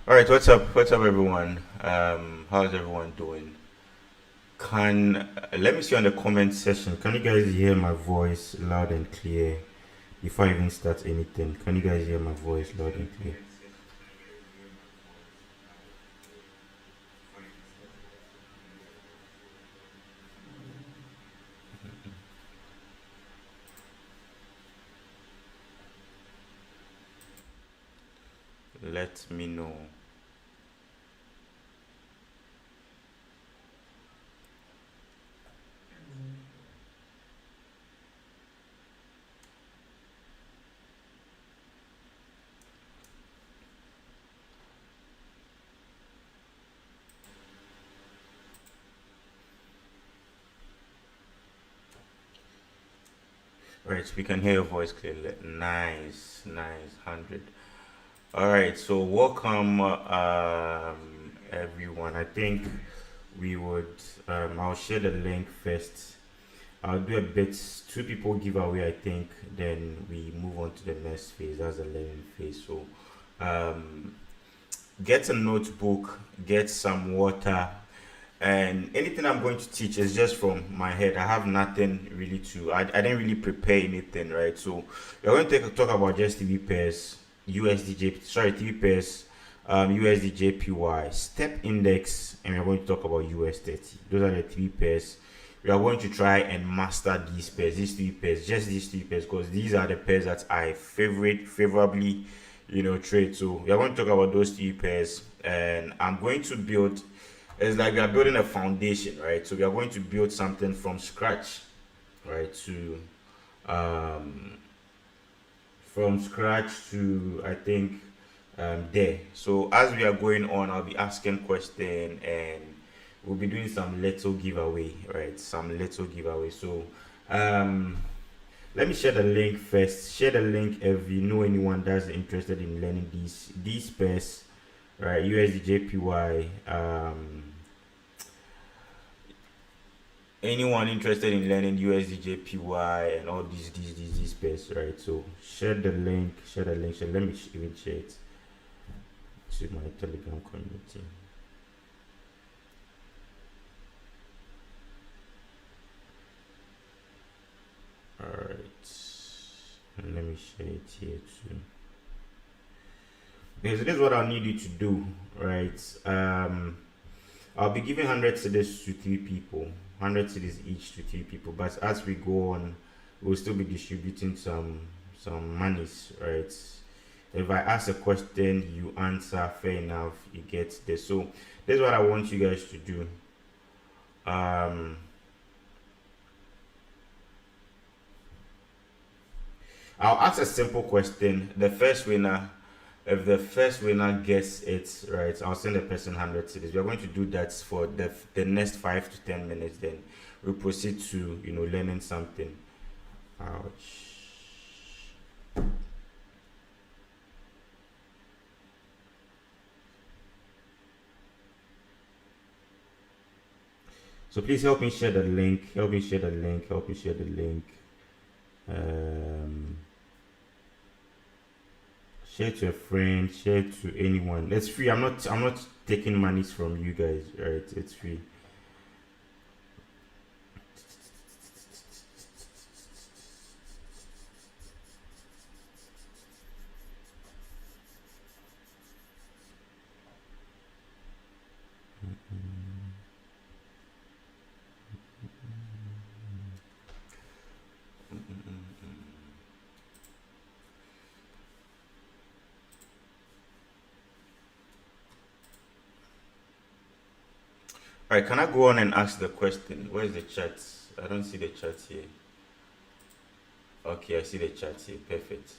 All right, what's up? What's up, everyone? How's everyone doing? Can Let me see on the comment section. Can you guys hear my voice loud and clear before I even start anything? Can you guys hear my voice loud and clear? Let me know. All right, so we can hear your voice clearly. Nice, nice, 100. All right, so welcome, everyone. I think we would. I'll share the link first. I'll do a bit, two people giveaway, I think. Then we move on to the next phase. That's the learning phase. So, um, get a notebook, get some water, and anything I'm going to teach is just from my head. I have nothing really to. I didn't really prepare anything, right? So we're going to talk about just TV pairs, TV pairs, USD JPY, step index, and we're going to talk about US 30. Those are the three pairs. We are going to try and master these pairs, these three pairs, just these three pairs, because these are the pairs that I favorably, trade. So we are going to talk about those three pairs, and I'm going to build. It's like we are building a foundation, right? So we are going to build something from scratch, right? Um, from scratch to, I think, there. So as we are going on, I'll be asking question, and we'll be doing some little giveaway, right? Some little giveaway. So um, let me share the link first. Share the link if you know anyone that's interested in learning these pairs, right? USD JPY. Anyone interested in learning USD JPY and all these pairs, right? So share the link. Let me even share it to my Telegram community. All right, and let me share it here too. Because this is what I need you to do, right? I'll be giving 100 cedis to three people, 100 cedis each to three people. But as we go on, we'll still be distributing some monies, right? If I ask a question, you answer, fair enough, you get this. So this is what I want you guys to do. I'll ask a simple question. If the first winner gets it right, I'll send the person 100 cedis. We're going to do that for the next 5 to 10 minutes. Then we proceed to learning something. Ouch. So please help me share the link. Help me share the link. Help me share the link. Share to a friend. Share to anyone. It's free. I'm not taking monies from you guys. Right? It's free. All right, can I go on and ask the question? Where's the chat? I don't see the chat here. Okay, I see the chat here. Perfect.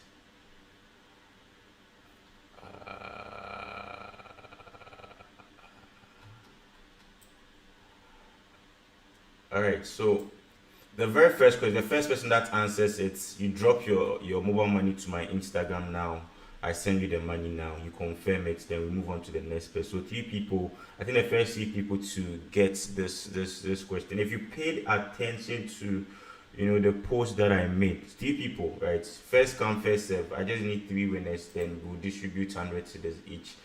All right. So the very first question, the first person that answers it, you drop your mobile money to my Instagram now. I send you the money now. You confirm it, then we move on to the next person. So three people. I think the first three people to get this question. If you paid attention to, the post that I made, three people, right? First come, first serve. I just need three winners. Then we'll distribute 100 cedis each.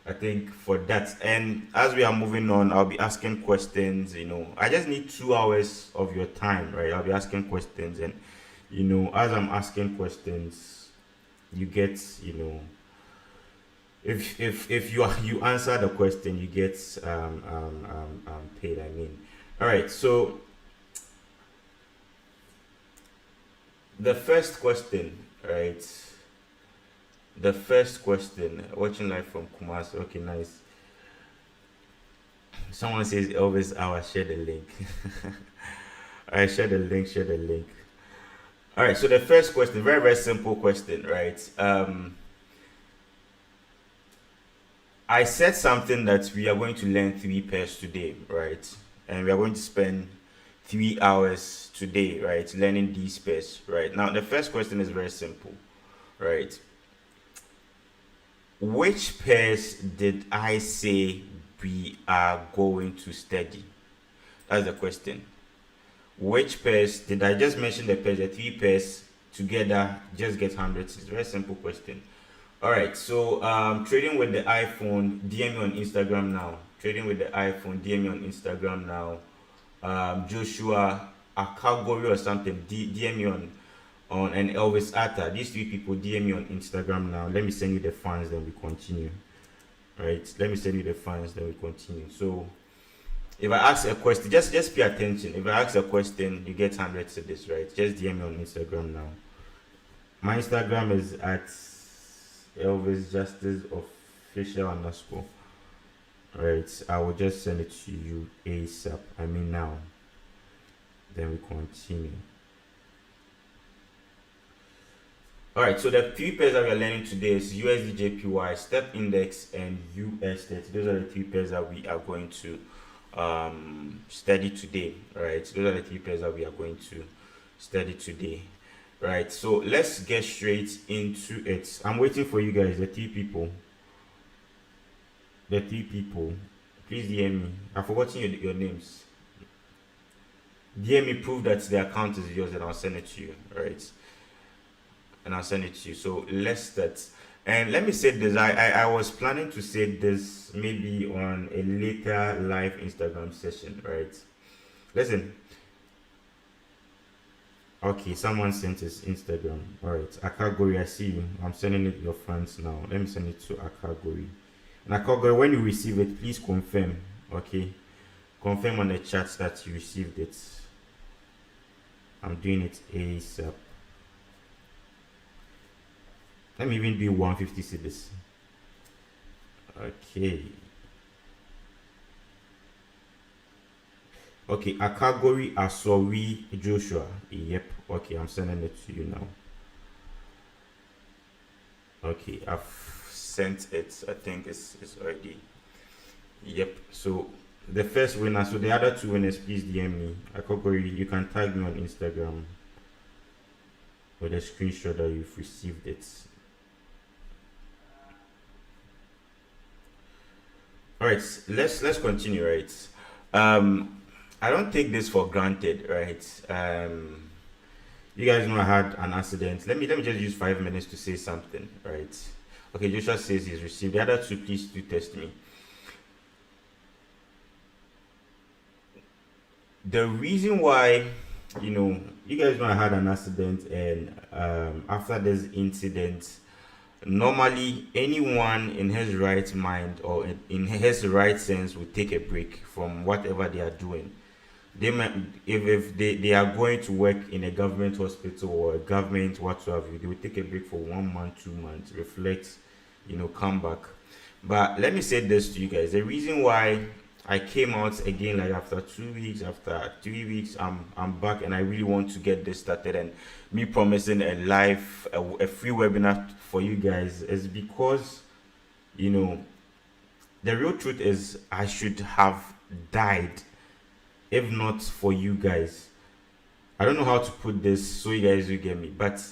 I think for that. And as we are moving on, I'll be asking questions. I just need 2 hours of your time, right? I'll be asking questions, and as I'm asking questions, you get, if you answer the question, you get paid. I mean, all right. So the first question, right? The first question, watching live from Kumasi. Okay, nice. Someone says Elvis Hour, share the link. Alright, share the link, share the link. Alright, so the first question, very, very simple question, right? I said something that we are going to learn 3 pairs today, right? And we are going to spend 3 hours today, right, learning these pairs, right? Now, the first question is very simple, right? Which pairs did I say we are going to study? That's the question. Which pairs did I just mention? The pairs, the 3 pairs together just get 100. It's a very simple question. All right, so trading with the iPhone, DM me on Instagram now. Trading with the iPhone, DM me on Instagram now. Joshua Akagori or something, DM me on and Elvis Atta. These 3 people, DM me on Instagram now. Let me send you the funds, then we continue. Right, let me send you the funds, then we continue. So if I ask a question, just pay attention. If I ask a question, you get 100 to this, right? Just DM me on Instagram now. My Instagram is at Elvis Justice Official _ right? I will just send it to you ASAP. I mean now. Then we continue. Alright, so the 3 pairs that we are learning today is USD JPY, Step Index, and US30. Those are the 3 pairs that we are going to study today. Right, so those are the 3 pairs that we are going to study today. Right, so let's get straight into it. I'm waiting for you guys, the 3 people. The 3 people, please DM me. I've forgotten your names. DM me, prove that the account is yours, and I'll send it to you. Right, and I'll send it to you. So let's start. And let me say this, I was planning to say this maybe on a later live Instagram session, right? Listen. Okay, someone sent his Instagram. Alright, Akagori, I see you. I'm sending it to your friends now. Let me send it to Akagori. And Akagori, when you receive it, please confirm. Okay? Confirm on the chat that you received it. I'm doing it ASAP. Let me even do 150 cedis. Okay. Okay, Akagori Asori Joshua. Yep. Okay, I'm sending it to you now. Okay, I've sent it. I think it's already. Yep. So the first winner. So the other 2 winners, please DM me. Akagori, you can tag me on Instagram with a screenshot that you've received it. All right, let's continue, right? I don't take this for granted, right? You guys know I had an accident. Let me just use 5 minutes to say something, right? Okay, Joshua says he's received. The other 2, please do test me. The reason why, you guys know I had an accident, and after this incident, normally anyone in his right mind or in his right sense would take a break from whatever they are doing. They might, if they are going to work in a government hospital or a government whatsoever, they will take a break for 1 month, 2 months, reflect, come back. But let me say this to you guys: the reason why I came out again like after 2 weeks, after 3 weeks. I'm back, and I really want to get this started. And me promising a free webinar for you guys is because, you know, the real truth is I should have died if not for you guys. I don't know how to put this so you guys will get me, but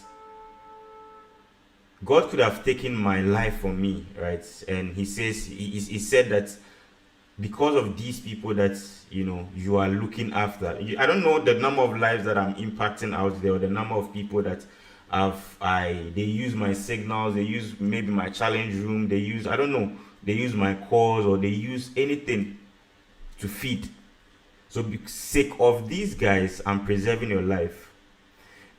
God could have taken my life from me, right? And he says, he said that because of these people that, you know, you are looking after. I don't know the number of lives that I'm impacting out there, or the number of people that they use my signals, they use maybe my challenge room, they use, I don't know, they use my calls, or they use anything to feed. So sake of these guys, I'm preserving your life.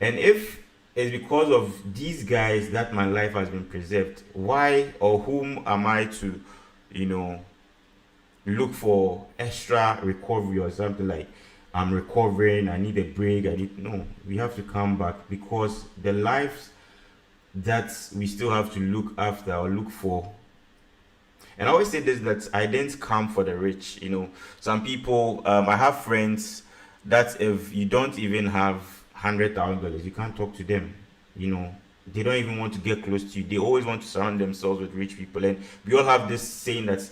And if it's because of these guys that my life has been preserved, why or whom am I to, you know, look for extra recovery or something like I'm recovering, I need a break, no, we have to come back, because the lives that we still have to look after or look for. And I always say this, that I didn't come for the rich. You know, some people, I have friends that if you don't even have $100,000, you can't talk to them. You know, they don't even want to get close to you. They always want to surround themselves with rich people. And we all have this saying that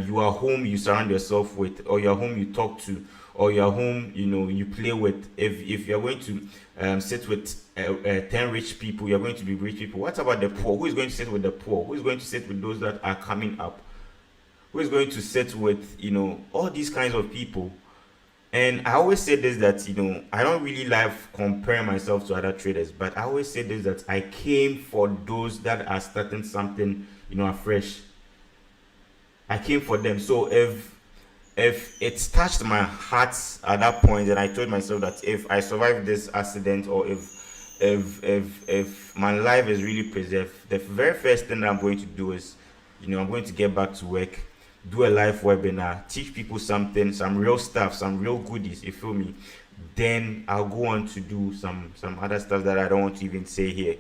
you are whom you surround yourself with, or you're whom you talk to, or you're whom, you know, you play with. If you're going to sit with 10 rich people, you're going to be rich people. What about the poor? Who is going to sit with the poor? Who is going to sit with those that are coming up? Who is going to sit with, you know, all these kinds of people? And I always say this, that, you know, I don't really like comparing myself to other traders, but I always say this, that I came for those that are starting something, you know, afresh. I came for them. So if it's touched my heart at that point, and I told myself that if I survive this accident, or if my life is really preserved, the very first thing that I'm going to do is, you know, I'm going to get back to work, do a live webinar, teach people something, some real stuff, some real goodies, you feel me? Then I'll go on to do some other stuff that I don't want to even say here.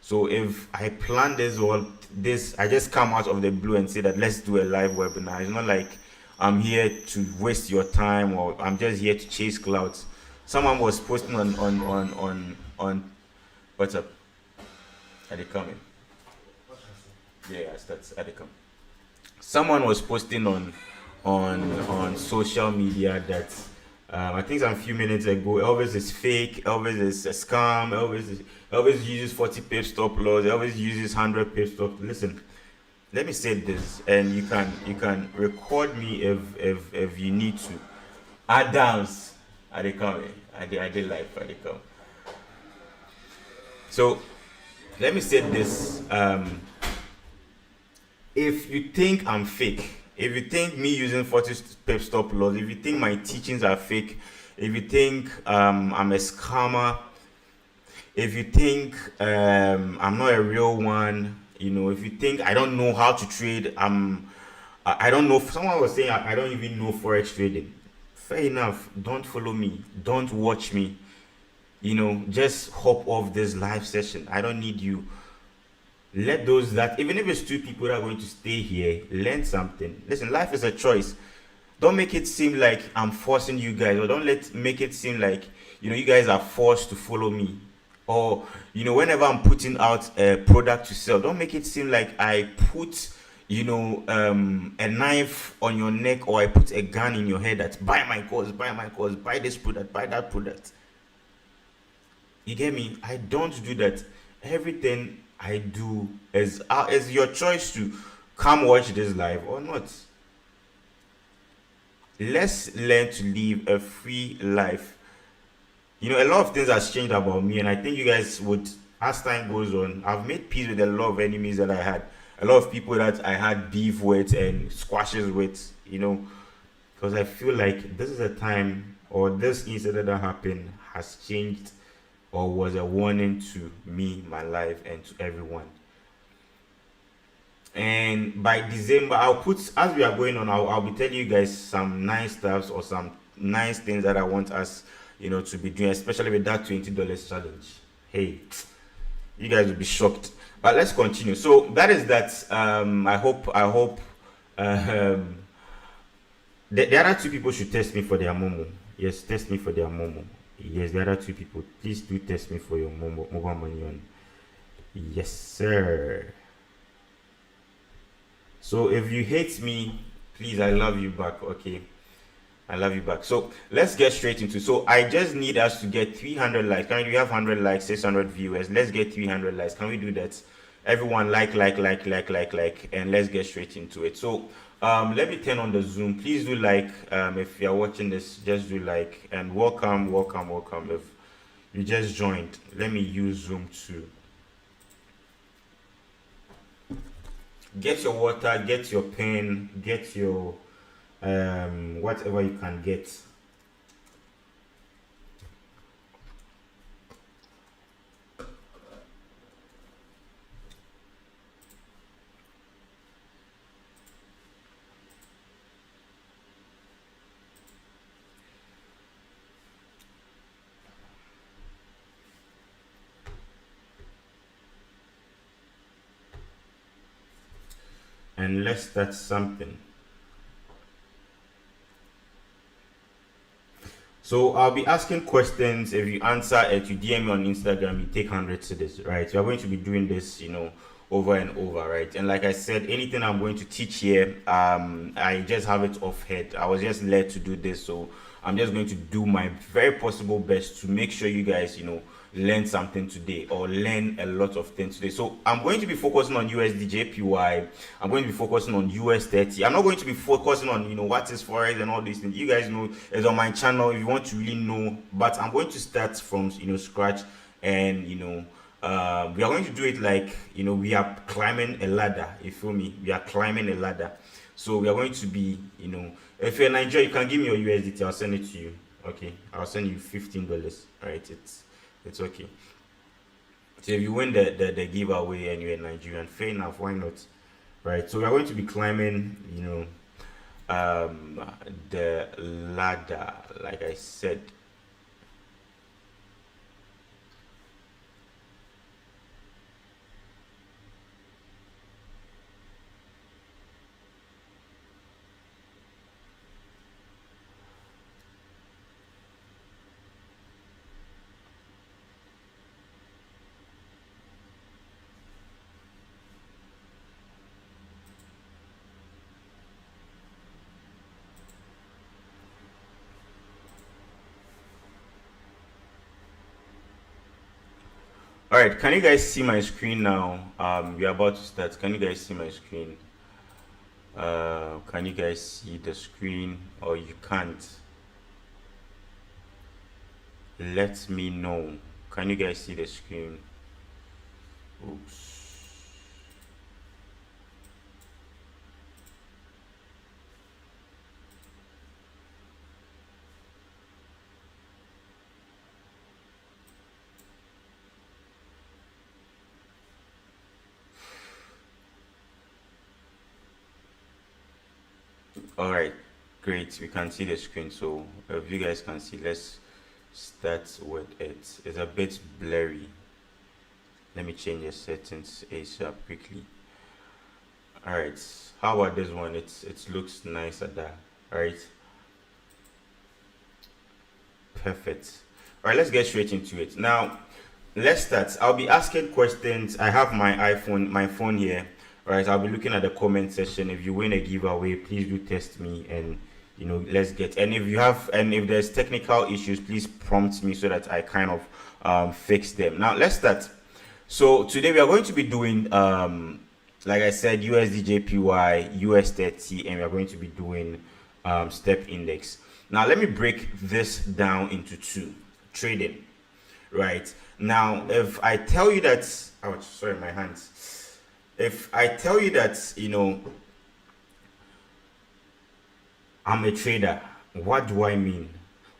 So if I plan this, or this, I just come out of the blue and say that let's do a live webinar. It's not like I'm here to waste your time, or I'm just here to chase clouds. Someone was posting on what's up? Are they coming? Yeah, that's are they coming? Someone was posting on social media that I think some few minutes ago, Elvis is fake, Elvis is a scam, Elvis uses 40 pip stop loss, Elvis uses 100 pip stop. Listen, let me say this, and you can record me if you need to. Adams, are they coming? I did live, are they coming? So let me say this. If you think I'm fake, if you think me using 40 pip stop loss, if you think my teachings are fake, if you think I'm a scammer, if you think I'm not a real one, you know, if you think I don't know how to trade, I don't know. Someone was saying I don't even know Forex trading. Fair enough. Don't follow me. Don't watch me. You know, just hop off this live session. I don't need you. Let those that, even if it's two people that are going to stay here, learn something. Listen, life is a choice. Don't make it seem like I'm forcing you guys, or don't make it seem like, you know, you guys are forced to follow me. Or, you know, whenever I'm putting out a product to sell, don't make it seem like I put, you know, a knife on your neck, or I put a gun in your head that buy my course, buy this product, buy that product. You get me? I don't do that. Everything I do is your choice to come watch this live or not. Let's learn to live a free life. You know, a lot of things has changed about me, and I think you guys would, as time goes on, I've made peace with a lot of enemies that I had, a lot of people that I had beef with and squashes with, you know, because I feel like this is a time, or this incident that happened has changed, or was a warning to me, my life, and to everyone. And by December, I'll put, as we are going on, I'll be telling you guys some nice stuffs, or some nice things that I want us, you know, to be doing, especially with that $20 challenge. Hey, you guys will be shocked. But let's continue. So that is that. I hope The other two people should test me for their momo. Yes, test me for their momo. Yes, the other two people, please do test me for your momo mobile money on. Yes, sir. So if you hate me, please, I love you back. Okay, I love you back. So let's get straight into. So I just need us to get 300 likes. Can we have 100 likes, 600 viewers? Let's get 300 likes. Can we do that? Everyone like, and let's get straight into it. So let me turn on the Zoom. Please do like. If you're watching this, just do like, and welcome. If you just joined, let me use Zoom too. Get your water, get your pen, get your whatever you can get. And let's start something. So I'll be asking questions. If you answer it, you DM me on Instagram, you take 100 to this, right? We are going to be doing this, over and over, right? And like I said, anything I'm going to teach here, I just have it off head. I was just led to do this, so I'm just going to do my very possible best to make sure you guys, learn something today or learn a lot of things today. So I'm going to be focusing on USD JPY. I'm going to be focusing on US 30. I'm not going to be focusing on what is Forex and all these things. You guys know it's on my channel if you want to really know. But I'm going to start from scratch, and we are going to do it like we are climbing a ladder. You feel me? We are climbing a ladder. So we are going to be if you're in Nigeria, you can give me your USDT. I'll send it to you. Okay, I'll send you $15. Right? It's okay. So if you win the giveaway and you're a Nigerian, fair enough, why not? Right. So we're going to be climbing, the ladder, like I said. All right, can you guys see my screen now? We're about to start. Can you guys see my screen? Can you guys see the screen, or you can't? Let me know. Can you guys see the screen? Oops. All right, great. We can see the screen. So if you guys can see, let's start with it. It's a bit blurry. Let me change the settings ASAP quickly. All right, how about this one? It looks nicer there. All right, perfect. All right, let's get straight into it now. Let's start. I'll be asking questions. I have my phone here. All right, I'll be looking at the comment section. If you win a giveaway, please do test me, and let's get. And if there's technical issues, please prompt me so that I kind of fix them. Now let's start. So today we are going to be doing like I said, USD JPY, US 30, and we are going to be doing step index. Now let me break this down into two. Trading, right? Now if I tell you that, ouch, sorry, my hands. If I tell you that I'm a trader, what do I mean?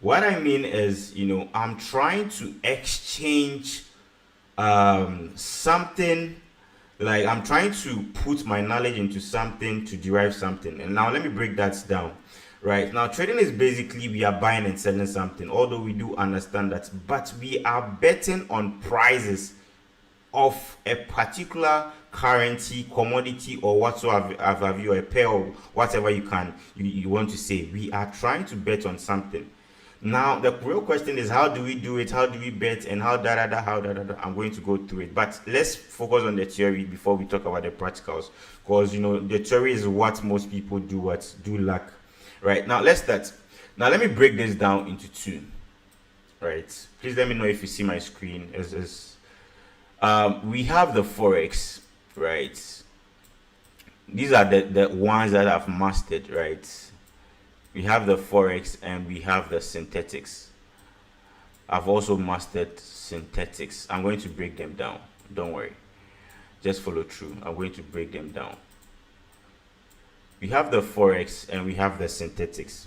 What I mean is I'm trying to exchange something, like I'm trying to put my knowledge into something to derive something. And now let me break that down. Right now, trading is basically we are buying and selling something, although we do understand that, but we are betting on prices of a particular currency, commodity, or whatsoever have you, a pair or whatever you want to say. We are trying to bet on something. Now the real question is, how do we do it? How do we bet? And how I'm going to go through it, but let's focus on the theory before we talk about the practicals, because the theory is what most people do lack. Right, now let's start. Now let me break this down into two. Right, please let me know if you see my screen. We have the Forex, right? These are the ones that I've mastered, right? We have the Forex and we have the synthetics. I've also mastered synthetics. I'm going to break them down. Don't worry. Just follow through. I'm going to break them down. We have the Forex and we have the synthetics.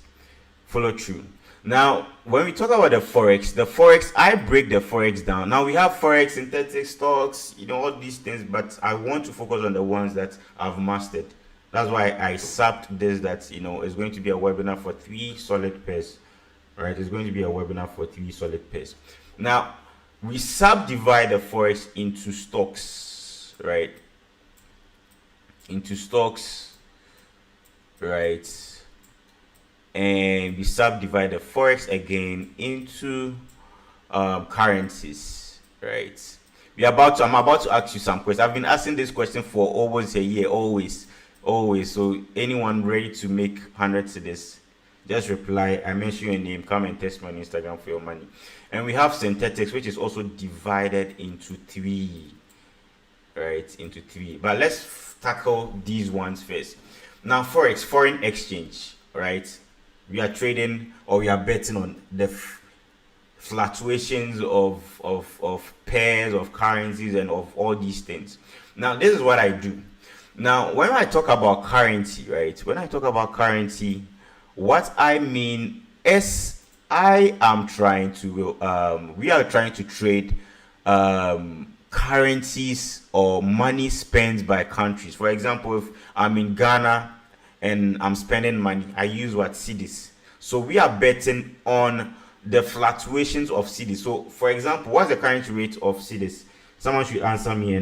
Follow through. Now, when we talk about the Forex, I break the Forex down. Now, we have Forex, synthetic stocks, all these things, but I want to focus on the ones that I've mastered. That's why I subbed this, that, it's going to be a webinar for 3 solid pairs, right? It's going to be a webinar for 3 solid pairs. Now, we subdivide the Forex into stocks, right? Into stocks, right? And we subdivide the Forex again into currencies, right? I'm about to ask you some questions. I've been asking this question for almost a year, always. So anyone ready to make 100 to this, just reply. I mention your name. Come and test me on Instagram for your money. And we have synthetics, which is also divided into 3, right? Into 3. But let's tackle these ones first. Now, Forex, foreign exchange, right? We are trading, or we are betting on the fluctuations of pairs, of currencies, and of all these things. Now, this is what I do. Now, when I talk about currency, right? When I talk about currency, what I mean is we are trying to trade currencies or money spent by countries. For example, if I'm in Ghana and I'm spending money, I use cedis. So we are betting on the fluctuations of cedis. So, for example, what's the current rate of cedis? Someone should answer me,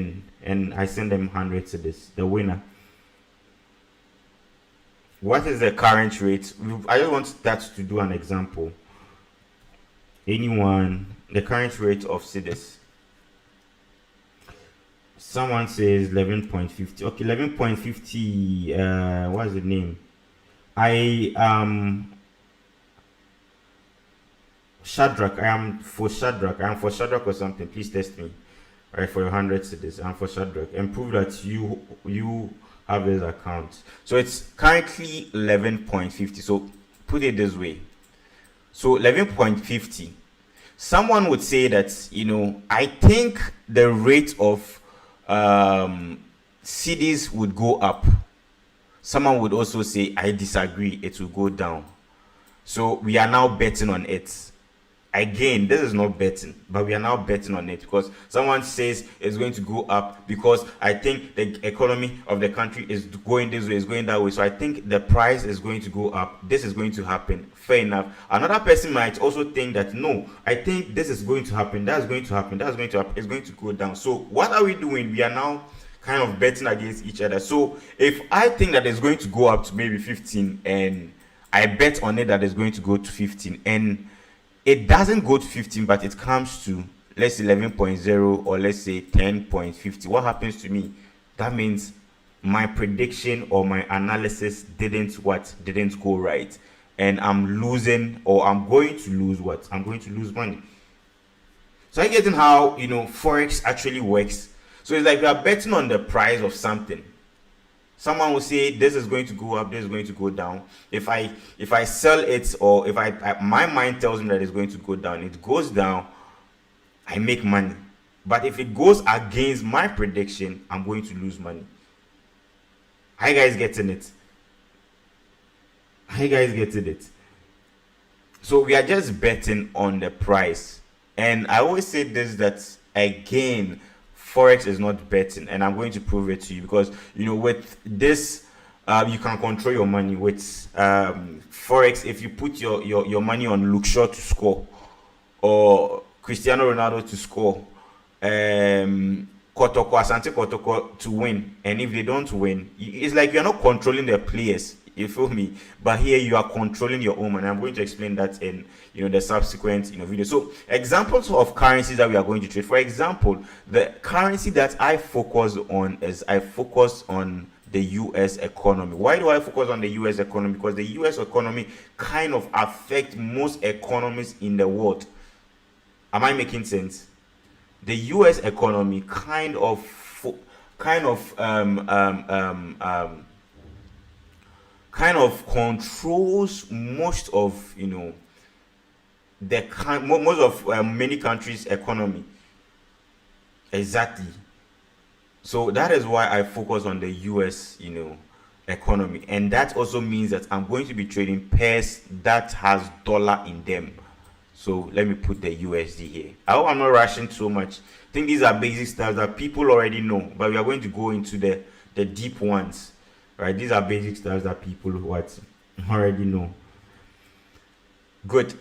and I send them 100 cedis. The winner. What is the current rate? I just want that to do an example. Anyone, the current rate of cedis. Someone says 11.50. Okay, 11.50. What's the name? Shadrach. I am for Shadrach or something. Please test me. Right, for your 100 cedis. I'm for Shadrach. And prove that you have this account. So it's currently 11.50. So put it this way. So 11.50. Someone would say that, I think the rate of cedis would go up. Someone would also say, I disagree, it will go down. So we are now betting on it. Again, this is not betting, but we are now betting on it, because someone says it's going to go up because I think the economy of the country is going this way, is going that way. So I think the price is going to go up. This is going to happen. Fair enough. Another person might also think that, no, I think this is going to happen. That's going to happen. That's going to happen. It's going to go down. So what are we doing? We are now kind of betting against each other. So if I think that it's going to go up to maybe 15, and I bet on it that it's going to go to 15, and it doesn't go to 15, but it comes to, let's say, 11.0, or let's say 10.50. What happens to me? That means my prediction or my analysis didn't go right, and I'm losing, or I'm going to lose what? I'm going to lose money. So I getting how Forex actually works. So it's like we are betting on the price of something. Someone will say this is going to go up, this is going to go down. If I sell it, or if my mind tells me that it's going to go down, it goes down, I make money. But if it goes against my prediction, I'm going to lose money. Are you guys getting it? So we are just betting on the price. And I always say this, that again, Forex is not betting, and I'm going to prove it to you, because with this you can control your money. With Forex, if you put your money on Luke Shaw to score, or Cristiano Ronaldo to score, Kotoko, Asante Kotoko to win. And if they don't win, it's like you're not controlling the players. You feel me? But here you are controlling your own, and I'm going to explain that in the subsequent video. So examples of currencies that we are going to trade. For example, the currency that I focus on is I focus on the US economy. Why do I focus on the US economy? Because the US economy kind of affects most economies in the world. Am I making sense? The US economy kind of controls most of most of many countries' economy. Exactly. So that is why I focus on the US economy, and that also means that I'm going to be trading pairs that has dollar in them. So let me put the USD here. I hope I'm not rushing so much. I think these are basic stuff that people already know, but we are going to go into the deep ones, right? These are basic stuff that people already know. Good.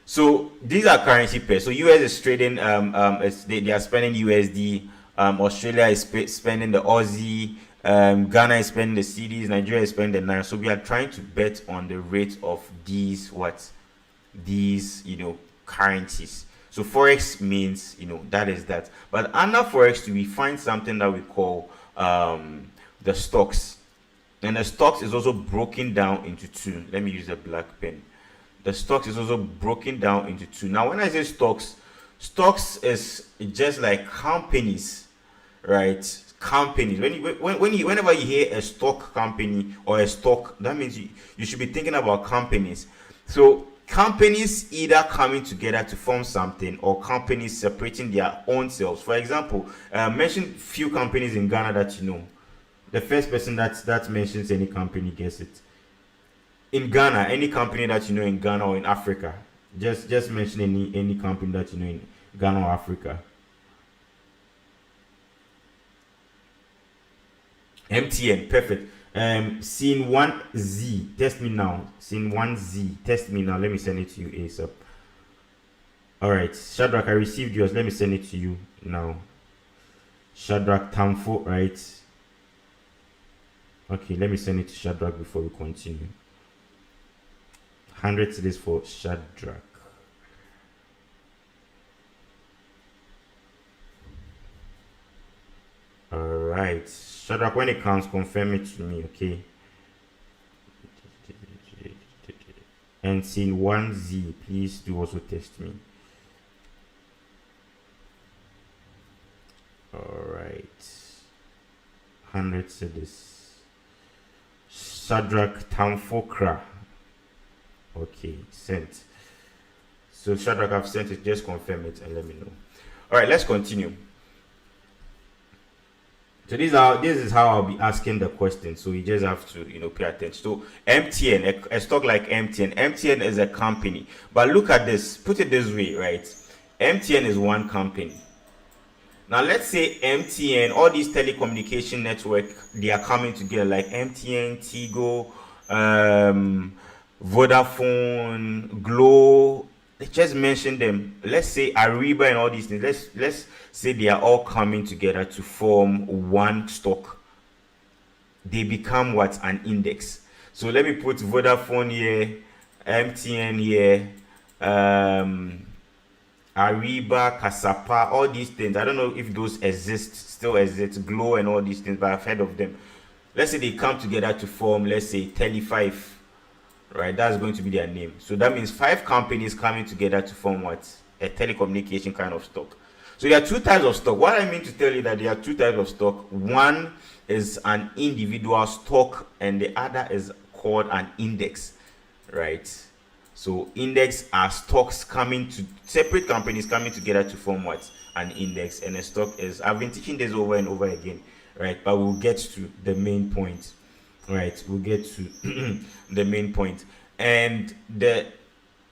So these are currency pairs. So US is trading they are spending USD. Australia is spending the Aussie. Ghana is spending the cedis. Nigeria is spending the Naira. So we are trying to bet on the rate of these currencies. So Forex means that is that. But under Forex we find something that we call the stocks. And the stocks is also broken down into two. Let me use a black pen. The stocks is also broken down into two. Now when I say stocks is just like companies, right? Companies. Whenever you hear a stock company or a stock, that means you should be thinking about companies. So companies either coming together to form something, or companies separating their own selves. For example, mention few companies in Ghana that you know. The first person that mentions any company gets it. In Ghana, any company that you know in Ghana or in Africa, just mention any company that you know in Ghana or Africa. MTN, perfect. Scene 1Z, test me now. Scene 1Z, test me now. Let me send it to you ASAP. Alright, Shadrach, I received yours. Let me send it to you now. Shadrach Tamfo, right? Okay, let me send it to Shadrach before we continue. 100 cedis for Shadrach. Alright, Shadrach, when it comes, confirm it to me, okay? And scene 1Z, please do also test me. Alright, 100 cedis. Shadrach Tamfokra. Okay, sent. So Shadrach, I've sent it. Just confirm it and let me know. All right, let's continue. So this is how I'll be asking the question. So you just have to pay attention. So MTN, a stock like MTN is a company. But look at this. Put it this way, right? MTN is one company. Now let's say MTN, all these telecommunication network, they are coming together like MTN, Tigo, Vodafone, Glow. Let's just mention them. Let's say Ariba and all these things. Let's say they are all coming together to form one stock. They become what? An index. So let me put Vodafone here, MTN here, Ariba, Kasapa, all these things. I don't know if those still exist, Glow and all these things, but I've heard of them. Let's say they come together to form, let's say, Tele5, right? That's going to be their name. So that means 5 companies coming together to form what? A telecommunication kind of stock. So there are 2 types of stock. What I mean to tell you that there are 2 types of stock. One is an individual stock and the other is called an index, right? So index are stocks separate companies coming together to form what? An index. And a stock is, I've been teaching this over and over again, right? But we'll get to the main point, right? We'll get to the main point. And the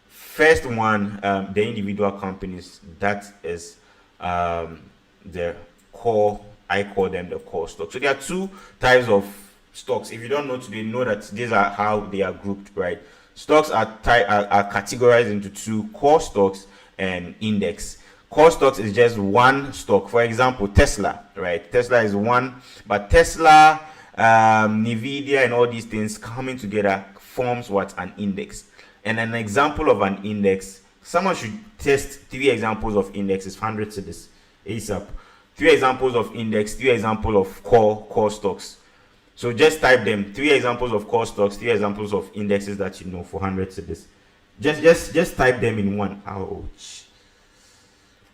first one, the individual companies, that is the core, I call them the core stock. So there are 2 types of stocks. If you don't know today, know that these are how they are grouped, right? Stocks are categorized into 2: core stocks and index. Core stocks is just one stock. For example, Tesla, right? Tesla is one, but Tesla, Nvidia, and all these things coming together forms what? An index. And an example of an index, someone should test 3 examples of indexes, 100 to this ASAP. 3 examples of index, 3 examples of core stocks. So just type them. 3 examples of core stocks, 3 examples of indexes that you know for 100 to this. Just type them in one. Ouch.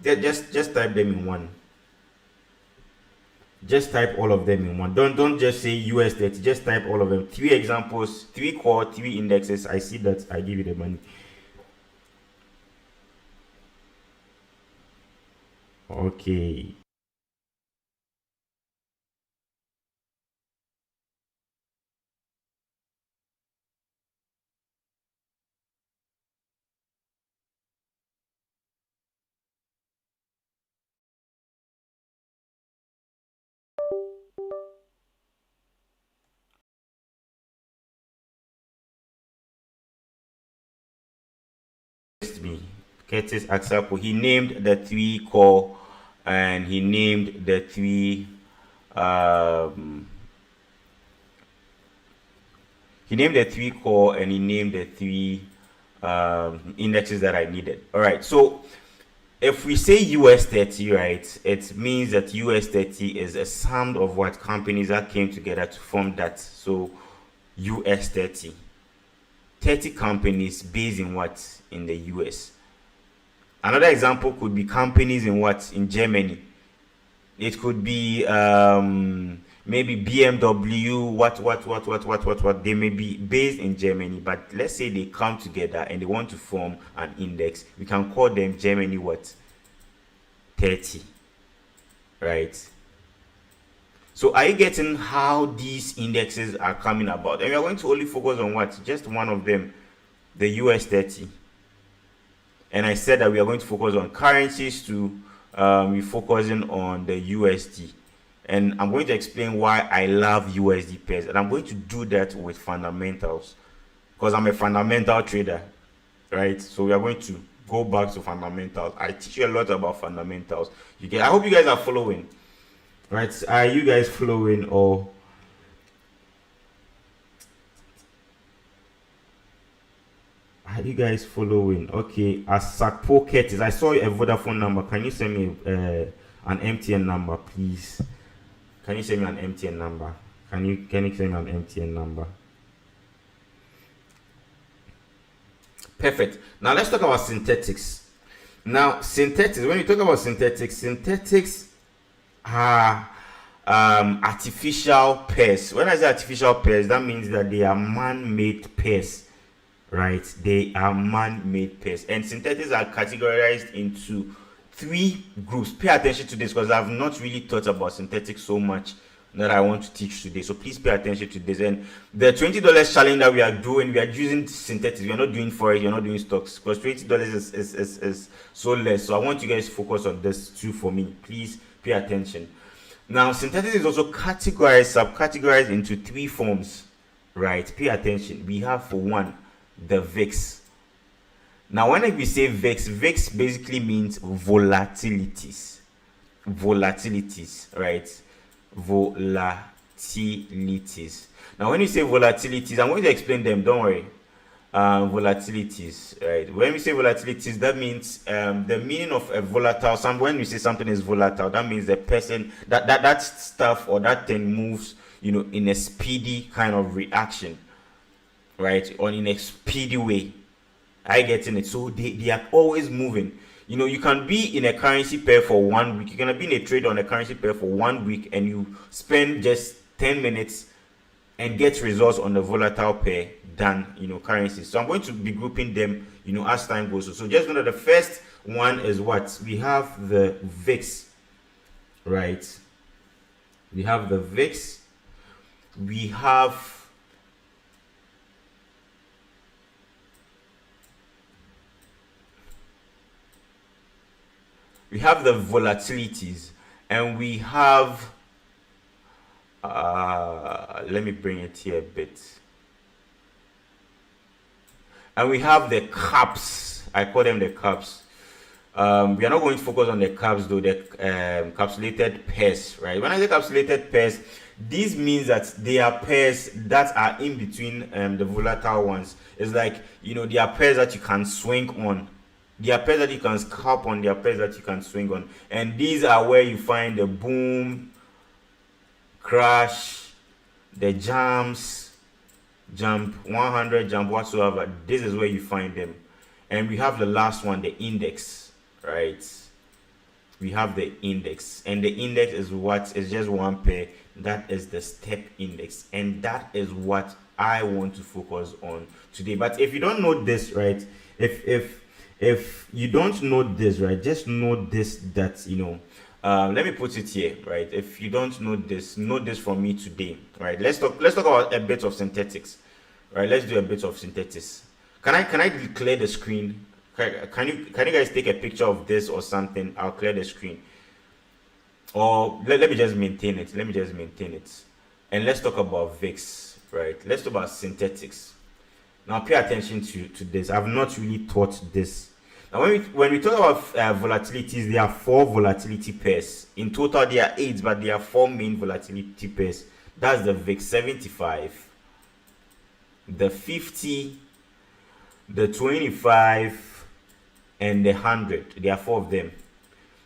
Just type them in one. Just type all of them in one. Don't just say US 30. Just type all of them. 3 examples, 3 core, 3 indexes. I see that. I give you the money. Okay. Me, Curtis Aksapo. He named the 3 core, and he named the 3 he named the 3 core, and he named the 3 indexes that I needed. All right, so if we say US 30, right, it means that US 30 is a sum of what companies that came together to form that. So US 30 companies based in what? In the US. Another example could be companies in what? In Germany. It could be maybe BMW, what. They may be based in Germany, but let's say they come together and they want to form an index. We can call them Germany what? 30. Right? So are you getting how these indexes are coming about? And we are going to only focus on what? Just one of them, the US 30. And I said that we are going to focus on currencies too. We're focusing on the USD. And I'm going to explain why I love USD pairs. And I'm going to do that with fundamentals, because I'm a fundamental trader, right? So we are going to go back to fundamentals. I teach you a lot about fundamentals. I hope you guys are following. Right, are you guys following, or are you guys following? Okay, Asakpo Curtis, I saw a Vodafone number. Can you send me an MTN number, please? Can you send me an MTN number? Can you send me an MTN number? Perfect. Now let's talk about synthetics. Now synthetics, when you talk about synthetics are artificial pairs. When I say artificial pairs, that means that they are man-made pairs, right? They are man-made pairs, and synthetics are categorized into 3 groups. Pay attention to this, because I've not really thought about synthetics so much that I want to teach today. So please pay attention to this. And the $20 challenge that we are doing, we are using synthetics. We are not doing forex, we are not doing stocks, because $20 is so less. So I want you guys to focus on this too for me. Please pay attention. Now, synthetics is also subcategorized into 3 forms, right? Pay attention. We have, for one, the VIX. Now, when we say VIX basically means volatilities, right? Volatilities. Now, when you say volatilities, I'm going to explain them. Don't worry. Volatilities, right? When we say volatilities, that means the meaning of a volatile. When we say something is volatile, that means the person that stuff or that thing moves, in a speedy kind of reaction, right? Or in a speedy way. I getting it. So they are always moving. You can be in a currency pair for 1 week. You're gonna be in a trade on a currency pair for 1 week, and you spend just 10 minutes and get results on the volatile pair than currencies. So I'm going to be grouping them as time goes. So just know that the first one is what we have: the VIX, right? We have the VIX. We have the volatilities, and we have let me bring it here a bit. And we have the caps. I call them the caps. We are not going to focus on the caps though, the capsulated pairs, right? When I say capsulated pairs, this means that they are pairs that are in between the volatile ones. It's like, they are pairs that you can swing on. They are pairs that you can scalp on. They are pairs that you can swing on. And these are where you find the boom, crash, the jumps, jump 100, jump whatsoever. This is where you find them. And we have the last one, the index, right? We have the index, and the index is what is just one pair. That is the step index, and that is what I want to focus on today. But if you don't know this, right, if you don't know this, right, just know this, that let me put it here, right? If you don't know this from me today, right? Let's talk about a bit of synthetics, right? Let's do a bit of synthetics. Can I clear the screen? Can you guys take a picture of this or something? I'll clear the screen. Or let me just maintain it. And let's talk about VIX, right? Let's talk about synthetics. Now pay attention to this. I've not really taught this. Now when we talk about volatilities, there are 4 volatility pairs. In total there are 8, but there are 4 main volatility pairs. That's the VIX 75, the 50, the 25, and the 100. There are 4 of them.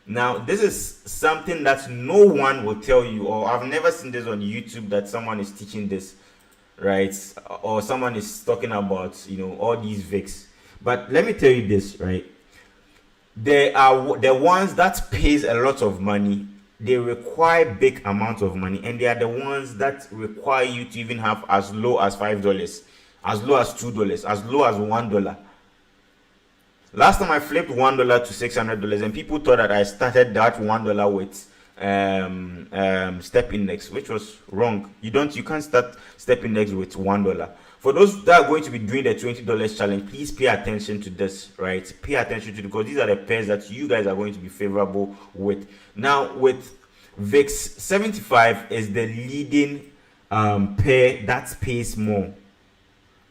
Now this is something that no one will tell you, or I've never seen this on YouTube, that someone is teaching this, right? Or someone is talking about all these VIX. But let me tell you this, right? There are the ones that pays a lot of money. They require big amount of money, and they are the ones that require you to even have as low as $5, as low as $2, as low as $1. Last time I flipped $1 to $600, and people thought that I started that $1 with step index, which was wrong. You can't start step index with $1. For those that are going to be doing the $20 challenge, please pay attention to this, right? Pay attention to it, because these are the pairs that you guys are going to be favorable with. Now with VIX 75 is the leading pair that pays more,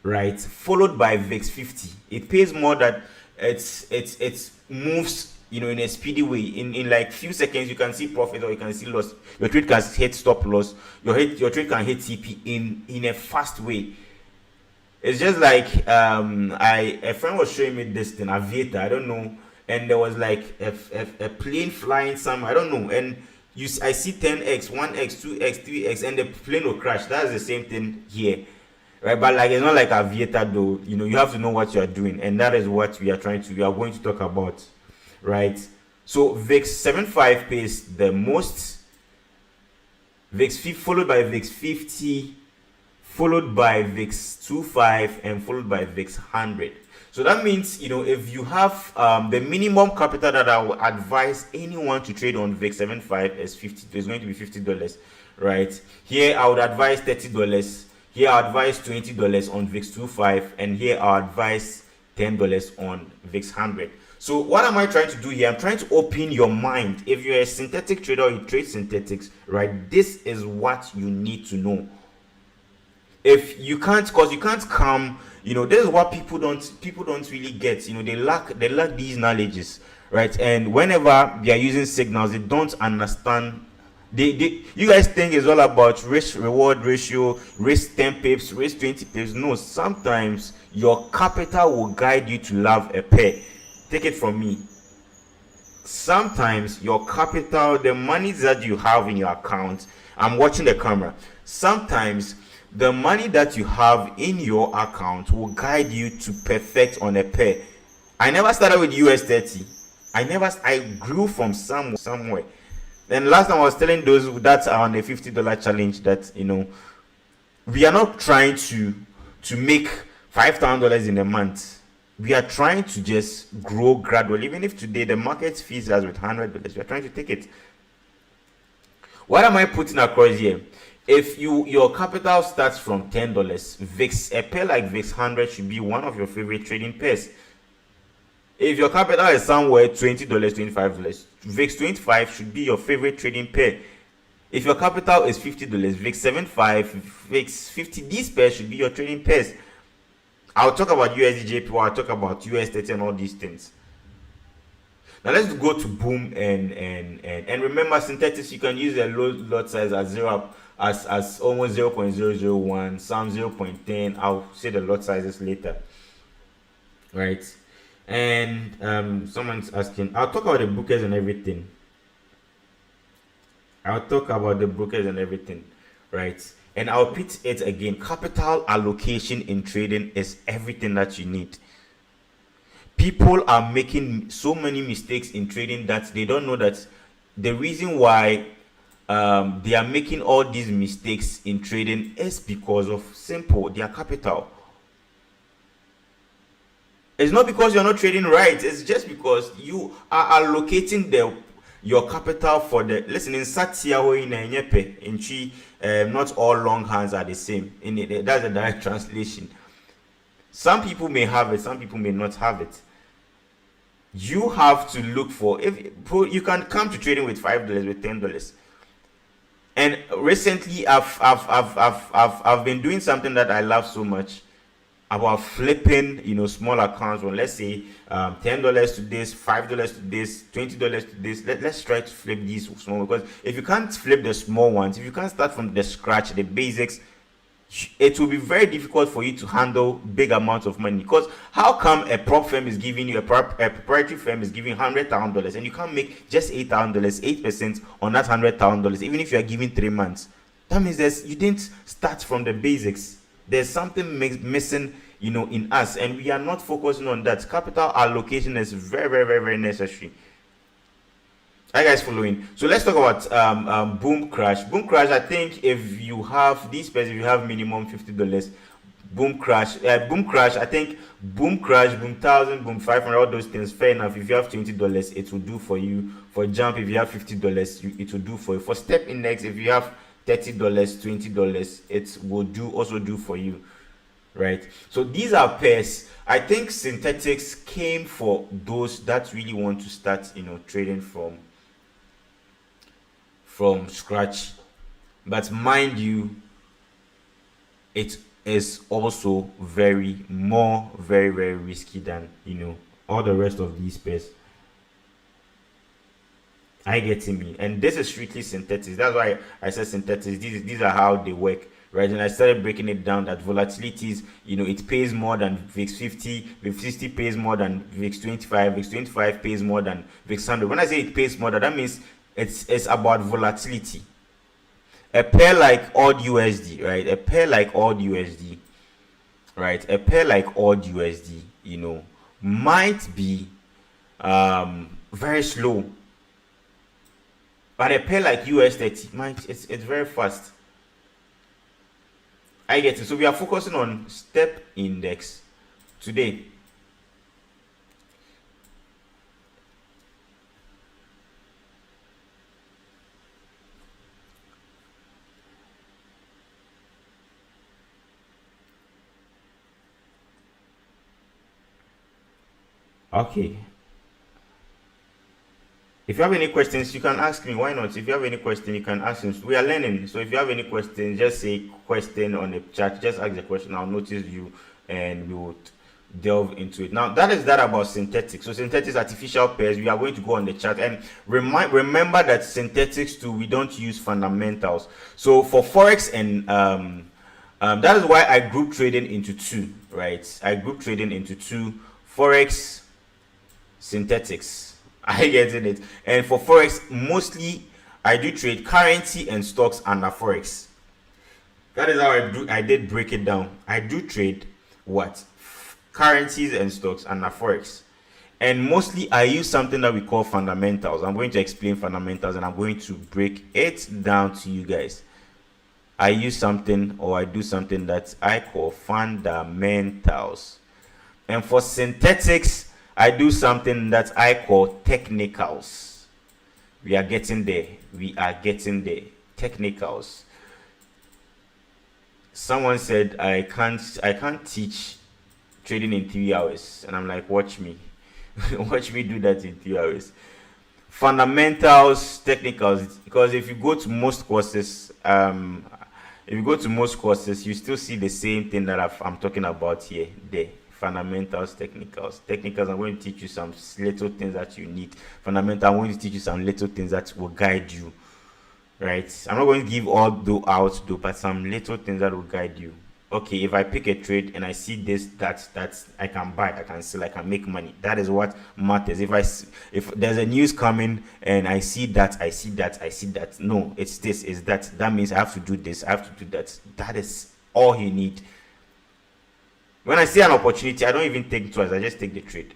right? Followed by VIX 50. It pays more, that it moves in a speedy way. In like few seconds you can see profit or you can see loss. Your trade can hit stop loss. Your trade can hit TP in a fast way. It's just like a friend was showing me this thing, aviator, I don't know, and there was like a plane flying somewhere, I don't know, and I see 10x, 1x, 2x, 3x, and the plane will crash. That's the same thing here, right? But like, it's not like aviator though. You have to know what you are doing, and that is what we are going to talk about, right? So VIX 75 pays the most, VIX 50 followed by VIX 50, followed by VIX 25, and followed by VIX 100. So that means, if you have the minimum capital that I would advise anyone to trade on VIX 75 is 50. It's going to be $50, right? Here I would advise $30. Here I advise $20 on VIX 25, and here I advise $10 on VIX 100. So what am I trying to do here? I'm trying to open your mind. If you're a synthetic trader or you trade synthetics, right, this is what you need to know. If you can't, because you can't come, this is what people don't really get. They lack these knowledges, right? And whenever they are using signals, they don't understand. You guys think it's all about risk reward ratio, risk 10 pips, risk 20 pips. No, sometimes your capital will guide you to love a pair. Take it from me. Sometimes your capital, the money that you have in your account, I'm watching the camera. Sometimes the money that you have in your account will guide you to perfect on a pair. I never started with US 30. I grew from somewhere. Then last time I was telling those that are on a $50 challenge that we are not trying to make $5,000 in a month. We are trying to just grow gradually. Even if today the market fees us with $100, we are trying to take it. What am I putting across here? If your capital starts from $10, a pair like VIX 100 should be one of your favorite trading pairs. If your capital is somewhere $20, $25, VIX 25 should be your favorite trading pair. If your capital is $50, VIX 75, VIX 50, these pairs should be your trading pairs. I'll talk about USDJP, I'll talk about US 30 and all these things. Now let's go to boom and remember synthetics. You can use a lot size as zero as almost 0.001, some 0.10. I'll say the lot sizes later, right? And someone's asking. I'll talk about the brokers and everything. Right? And I'll repeat it again. Capital allocation in trading is everything that you need. People are making so many mistakes in trading that they don't know that the reason why they are making all these mistakes in trading is because of their capital. It's not because you're not trading right. It's just because you are allocating your capital for the listen in Satya in Chi. Not all long hands are the same. That's a direct translation. Some people may have it, some people may not have it. You have to look for if you can come to trading with $5, with $10. And recently, I've been doing something that I love so much about flipping, small accounts. Well, let's say $10 to this, $5 to this, $20 to this. Let's try to flip these small, because if you can't flip the small ones, if you can't start from the scratch, the basics, it will be very difficult for you to handle big amounts of money. Because how come a prop firm is giving you a proprietary firm is giving $100,000 and you can't make just $8,000, 8% on that $100,000, even if you are giving 3 months? That means you didn't start from the basics. There's something missing, in us, and we are not focusing on that. Capital allocation is very, very, very, very necessary. Are you guys following? So let's talk about boom crash. Boom crash. I think if you have these if you have minimum $50, boom crash. I think boom crash, boom 1,000, boom 500, all those things. Fair enough. If you have $20, it will do for you. For jump, if you have $50, it will do for you. For step index, if you have $30, $20, it will also do for you, right? So these are pairs. I think synthetics came for those that really want to start, trading from scratch. But mind you, it is also very, very risky than all the rest of these pairs. I get me, and this is strictly synthetics. That's why I said synthetics. These are how they work, right? And I started breaking it down that volatilities, it pays more than VIX 50, VIX 60 pays more than VIX 25, VIX 25 pays more than VIX 100. When I say it pays more, that means it's about volatility. A pair like odd USD, right? A pair like odd USD, might be very slow. But a pair like US30 it's very fast. I get it. So we are focusing on step index today. Okay. If you have any questions, you can ask me. Why not? If you have any question, you can ask me. We are learning. So if you have any questions, just say question on the chat. Just ask the question. I'll notice you and we will delve into it. Now, that is that about synthetics. So synthetics, artificial pairs. We are going to go on the chat. And remember that synthetics too, we don't use fundamentals. So for Forex and that is why I group trading into two, right? I group trading into two: Forex, synthetics. I get it. And for Forex, mostly I do trade currency and stocks under Forex. That is how I did break it down. I do trade what? Currencies and stocks under Forex. And mostly I use something that we call fundamentals. I'm going to explain fundamentals and I'm going to break it down to you guys. I use something, or I do something that I call fundamentals. And for synthetics, I do something that I call technicals. We are getting there. Technicals. Someone said I can't teach trading in 3 hours, and I'm like, watch me. Watch me do that in 3 hours. Fundamentals, technicals, because if you go to most courses, you still see the same thing that I'm talking about here. There, fundamentals, technicals. I'm going to teach you some little things that you need. Fundamental, I'm going to teach you some little things that will guide you, right? I'm not going to give all do out though, but some little things that will guide you. Okay, if I pick a trade and I see this, that's I can buy, I can sell, I can make money. That is what matters. If there's a news coming and I see that, no, it's this, is that. That means I have to do this, I have to do that. That is all you need. When I see an opportunity, I don't even think twice. I just take the trade.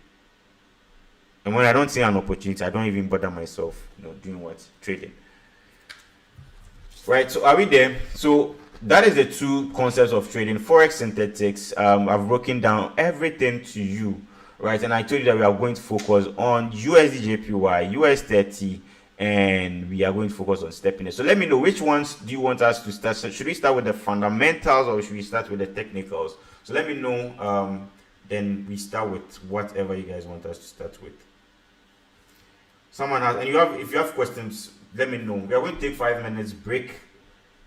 And when I don't see an opportunity, I don't even bother myself, doing what? Trading. Right, so are we there? So that is the two concepts of trading, Forex synthetics. I've broken down everything to you, right? And I told you that we are going to focus on USD/JPY, US30, and we are going to focus on stepping it. So let me know, which ones do you want us to start? So should we start with the fundamentals or should we start with the technicals? So let me know. Then we start with whatever you guys want us to start with. Someone has, and if you have questions, let me know. We are going to take 5 minutes break.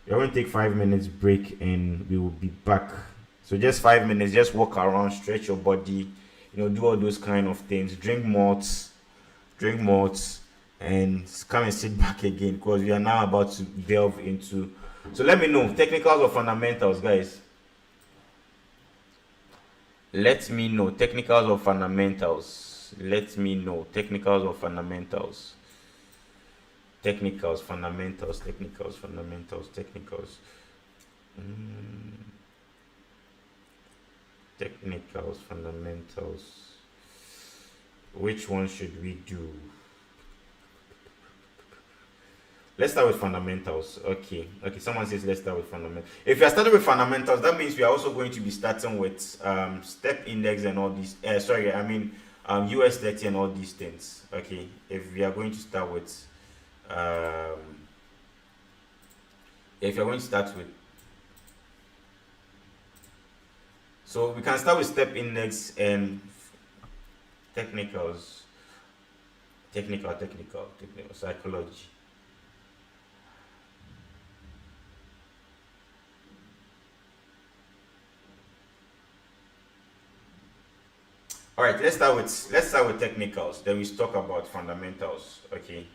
And we will be back. So just 5 minutes, just walk around, stretch your body, do all those kind of things. Drink malts, and come and sit back again, because we are now about to delve into. So let me know, technicals or fundamentals, guys. Let me know, technicals or fundamentals. Technicals, fundamentals. Technicals, fundamentals. Which one should we do? Let's start with fundamentals. Okay. Someone says let's start with fundamentals. If you are starting with fundamentals, that means we are also going to be starting with step index and all these. US30 and all these things. Okay. If we are going to start with so we can start with step index and technicals, technical psychology. All right, let's start with technicals. Then we talk about fundamentals. Okay.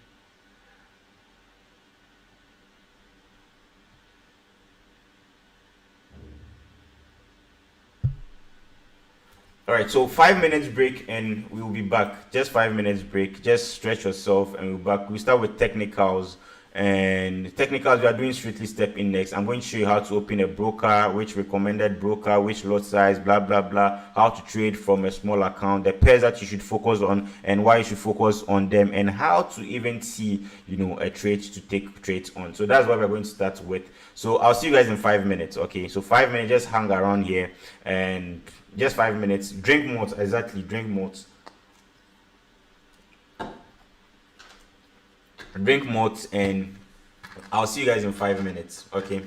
All right, so 5 minutes break and we will be back. Just 5 minutes break. Just stretch yourself and we'll be back. We start with technicals. And technicals, we are doing strictly step index. I'm going to show you how to open a broker, which recommended broker, which lot size, blah blah blah, how to trade from a small account, the pairs that you should focus on and why you should focus on them, and how to even see a trade to take trades on. So that's what we're going to start with. So I'll see you guys in 5 minutes. Okay, so 5 minutes, just hang around here and just 5 minutes. Drink more, exactly, drink more. Drink more, and I'll see you guys in 5 minutes. Okay.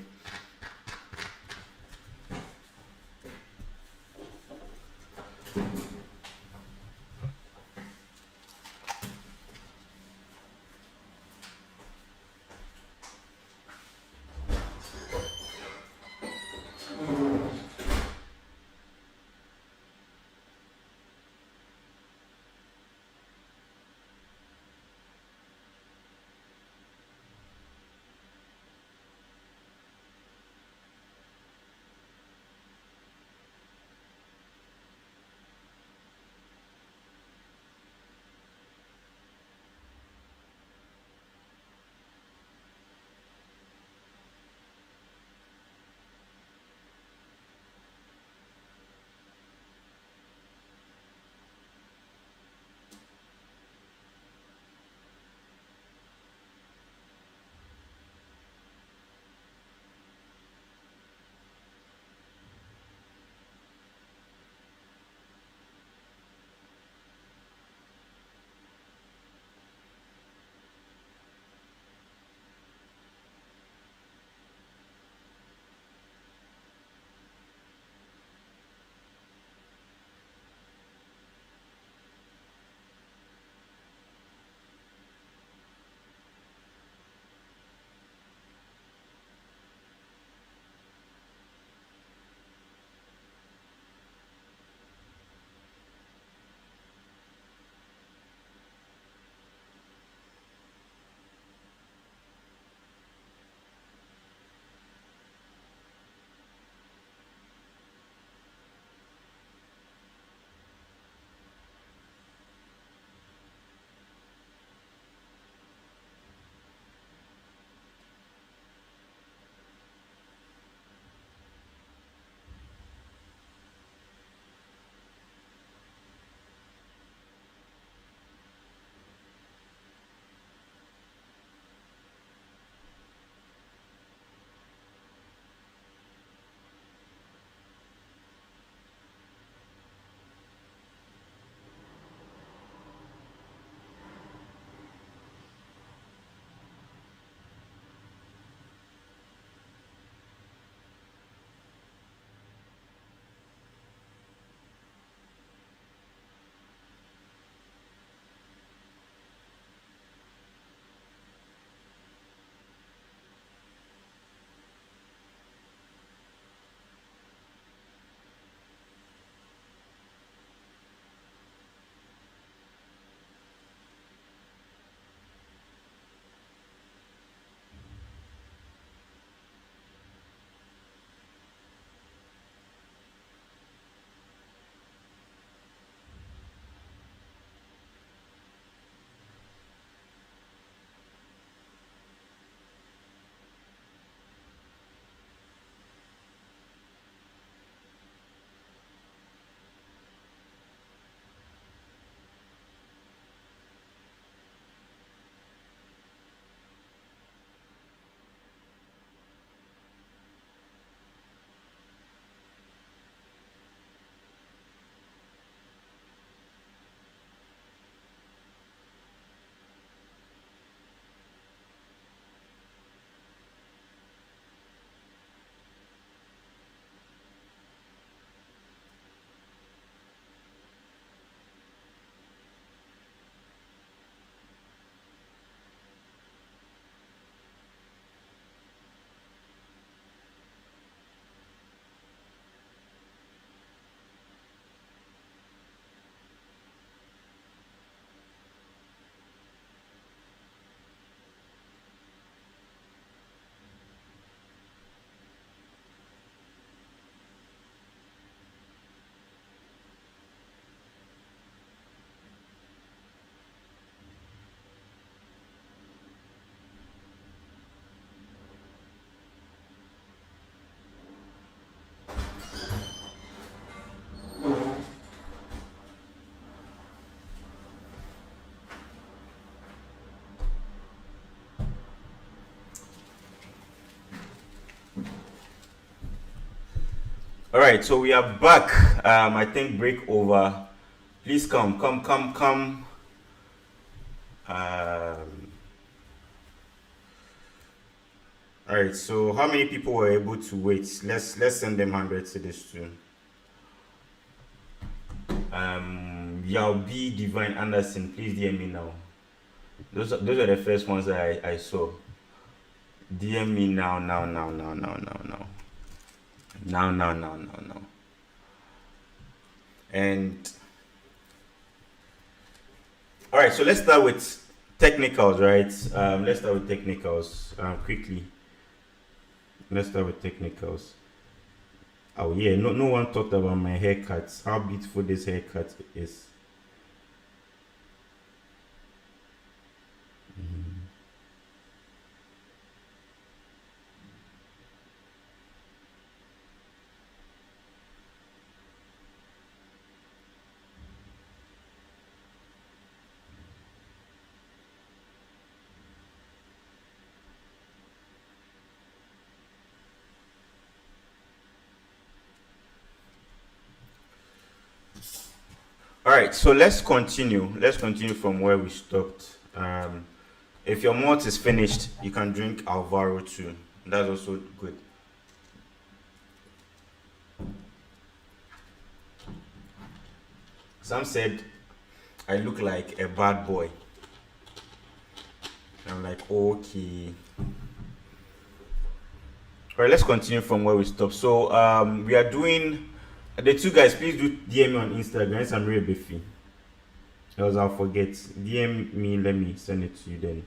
All right, so we are back. I think break over. Please come. Um, all right. So how many people were able to wait? Let's send them 100 to this too. Yao B Divine Anderson, please DM me now. Those are the first ones that I saw. DM me now. Now. And all right, so let's start with technicals, right? Let's start with technicals quickly. Let's start with technicals. Oh yeah, no one talked about my haircuts. How beautiful this haircut is. All right, so let's continue. Let's continue from where we stopped. If your malt is finished, you can drink Alvaro too. That's also good. Some said I look like a bad boy. I'm like, okay. All right, let's continue from where we stopped. So we are doing the two guys. Please do DM me on Instagram. I'm real beefy. Else I'll forget. DM me. Let me send it to you then.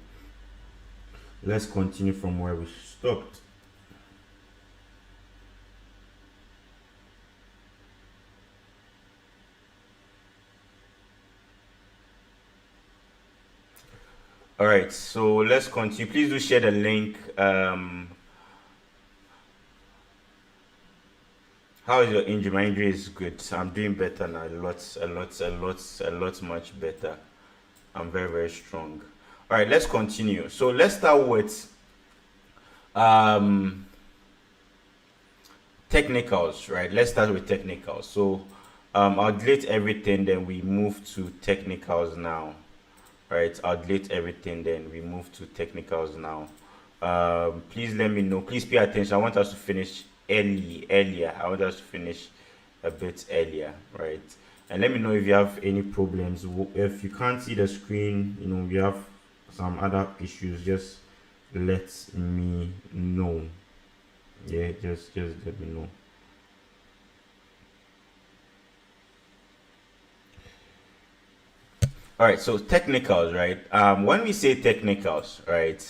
Let's continue from where we stopped. All right, so let's continue. Please do share the link. How is your injury? My injury is good. I'm doing better now. A lot much better. I'm very, very strong. All right, let's continue. So let's start with technicals, right? Let's start with technicals. So I'll delete everything, then we move to technicals now. Right, I'll delete everything, then we move to technicals now. Please let me know. Please pay attention. I want us to finish earlier. I want us to finish a bit earlier, right? And let me know if you have any problems. If you can't see the screen, you have some other issues, just let me know. Yeah, just let me know. All right, so technicals, right? When we say technicals, right,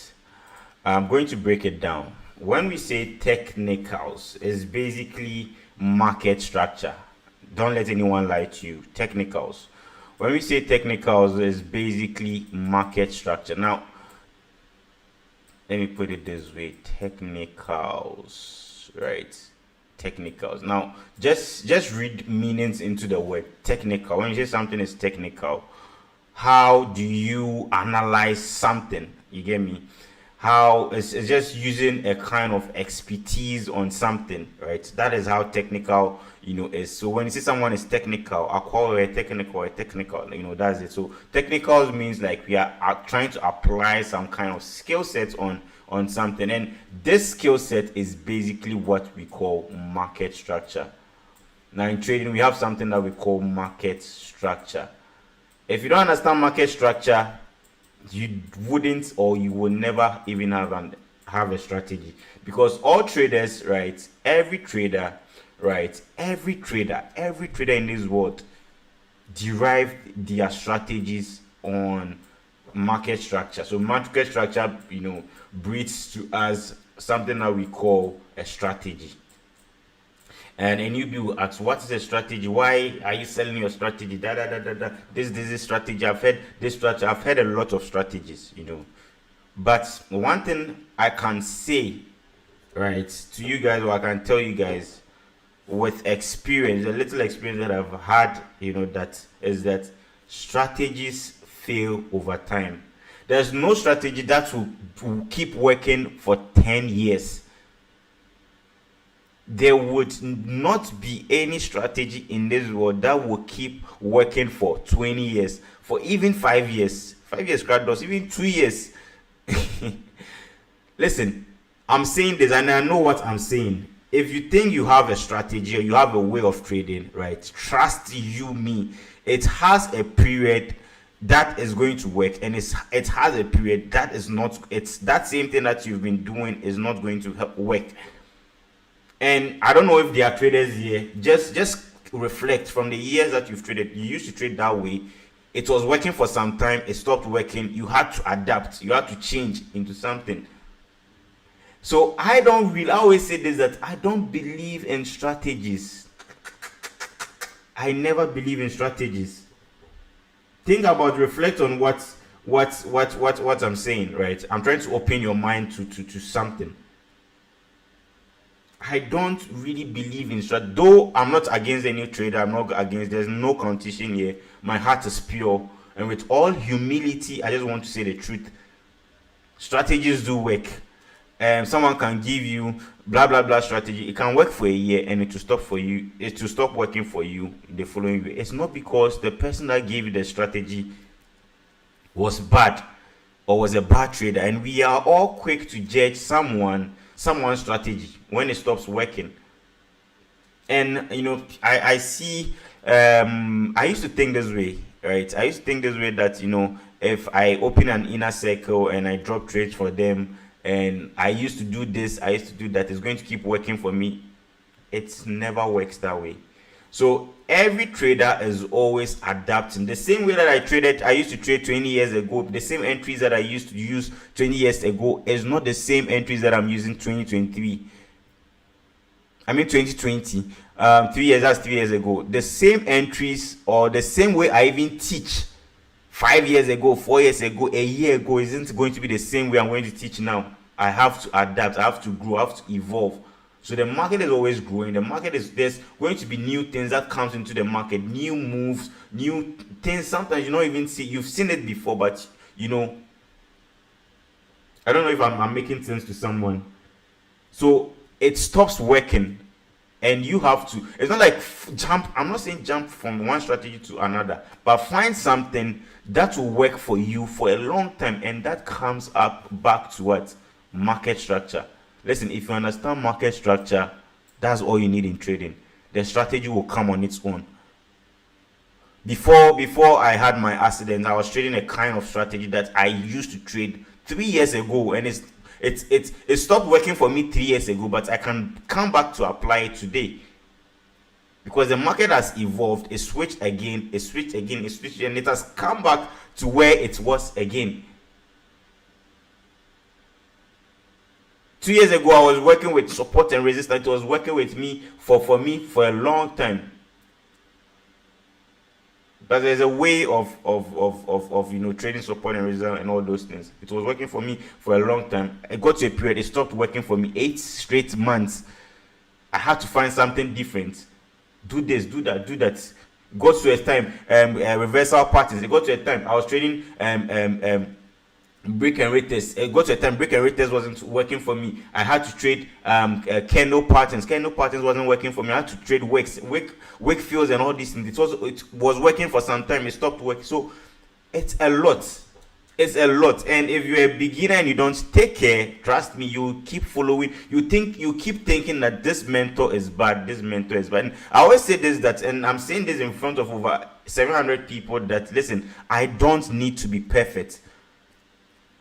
I'm going to break it down. When we say technicals, it's basically market structure. Don't let anyone lie to you. Technicals. When we say technicals, it's basically market structure. Now, let me put it this way: technicals, right? Technicals. Now, just read meanings into the word technical. When you say something is technical, how do you analyze something? You get me? How it's just using a kind of expertise on something, right? That is how technical is. So when you say someone is technical, I call it technical, that's it. So technical means like we are trying to apply some kind of skill set on something, and this skill set is basically what we call market structure. Now in trading, we have something that we call market structure. If you don't understand market structure, you wouldn't, or you will never even have a strategy, because all traders, right, every trader in this world derive their strategies on market structure. So market structure breeds to us something that we call a strategy. And a newbie will ask, what is a strategy? Why are you selling your strategy? This is strategy. I've heard this strategy. I've heard a lot of strategies, But one thing I can say, right, to you guys, or I can tell you guys with experience, a little experience that I've had, that is that strategies fail over time. There's no strategy that will keep working for 10 years. there would not be any strategy in this world that will keep working for 20 years, for even 5 years. 5 years, does even 2 years. Listen, I'm saying this and I know what I'm saying. If you think you have a strategy or you have a way of trading, right? Trust you me. It has a period that is going to work, and it has a period that is not. It's that same thing that you've been doing is not going to work. And I don't know if there are traders here. Just reflect from the years that you've traded. You used to trade that way. It was working for some time. It stopped working. You had to adapt. You had to change into something. So I always say this, that I don't believe in strategies. I never believe in strategies. Think about, reflect on what I'm saying, right? I'm trying to open your mind to something. I don't really believe in strategy. Though I'm not against any trader, I'm not against, there's no competition here. My heart is pure. And with all humility, I just want to say the truth. Strategies do work. Someone can give you blah blah blah strategy. It can work for a year and it will stop for you. It will stop working for you the following year. It's not because the person that gave you the strategy was bad or was a bad trader. And we are all quick to judge someone's strategy when it stops working. And I see. I used to think this way, right? I used to think this way, that if I open an inner circle and I drop trades for them, and I used to do this, I used to do that, it's going to keep working for me. It never works that way. So every trader is always adapting. The same way that I used to trade 20 years ago, the same entries that I used to use 20 years ago is not the same entries that I'm using 2023. I mean 2020. 3 years ago. The same entries, or the same way I even teach 5 years ago, 4 years ago, a year ago, isn't going to be the same way I'm going to teach now. I have to adapt, I have to grow, I have to evolve. So the market is always growing. There's going to be new things that comes into the market, new moves, new things. Sometimes you don't even see, you've seen it before, but I don't know if I'm making sense to someone. So it stops working, and you have to, it's not like jump, I'm not saying jump from one strategy to another, but find something that will work for you for a long time, and that comes up back to what? Market structure. Listen, if you understand market structure, that's all you need in trading. The strategy will come on its own. Before I had my accident, I was trading a kind of strategy that I used to trade 3 years ago, and it stopped working for me 3 years ago, but I can come back to apply it today. Because the market has evolved, it switched again, and it has come back to where it was again. 2 years ago, I was working with support and resistance. It was working with me for a long time. But there's a way of trading support and resistance and all those things. It was working for me for a long time. I got to a period, it stopped working for me. 8 straight months. I had to find something different. Do this, do that, do that. Got to a time, reversal patterns. It got to a time I was trading break and retest. It got to a time break and retest wasn't working for me. I had to trade candle patterns. Candle patterns wasn't working for me. I had to trade wick fills and all these things. It was working for some time. It stopped working. So it's a lot. It's a lot. And if you're a beginner and you don't take care, trust me, you keep following. You keep thinking that this mentor is bad. This mentor is bad. And I always say this, and I'm saying this in front of over 700 people, that listen, I don't need to be perfect.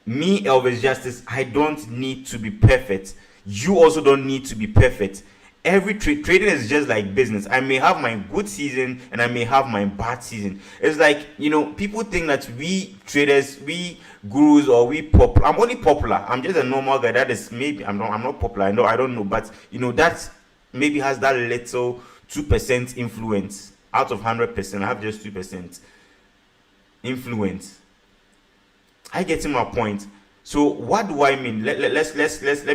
Me, Elvis Justice, I don't need to be perfect. You also don't need to be perfect. Every trading is just like business. I may have my good season and I may have my bad season. It's like, people think that we traders, we gurus, or we popular. I'm only popular. I'm just a normal guy. That is, maybe I'm not popular. I don't know, but that maybe has that little 2% influence out of 100%. I have just 2% influence. I get to my point. So what do I mean? Let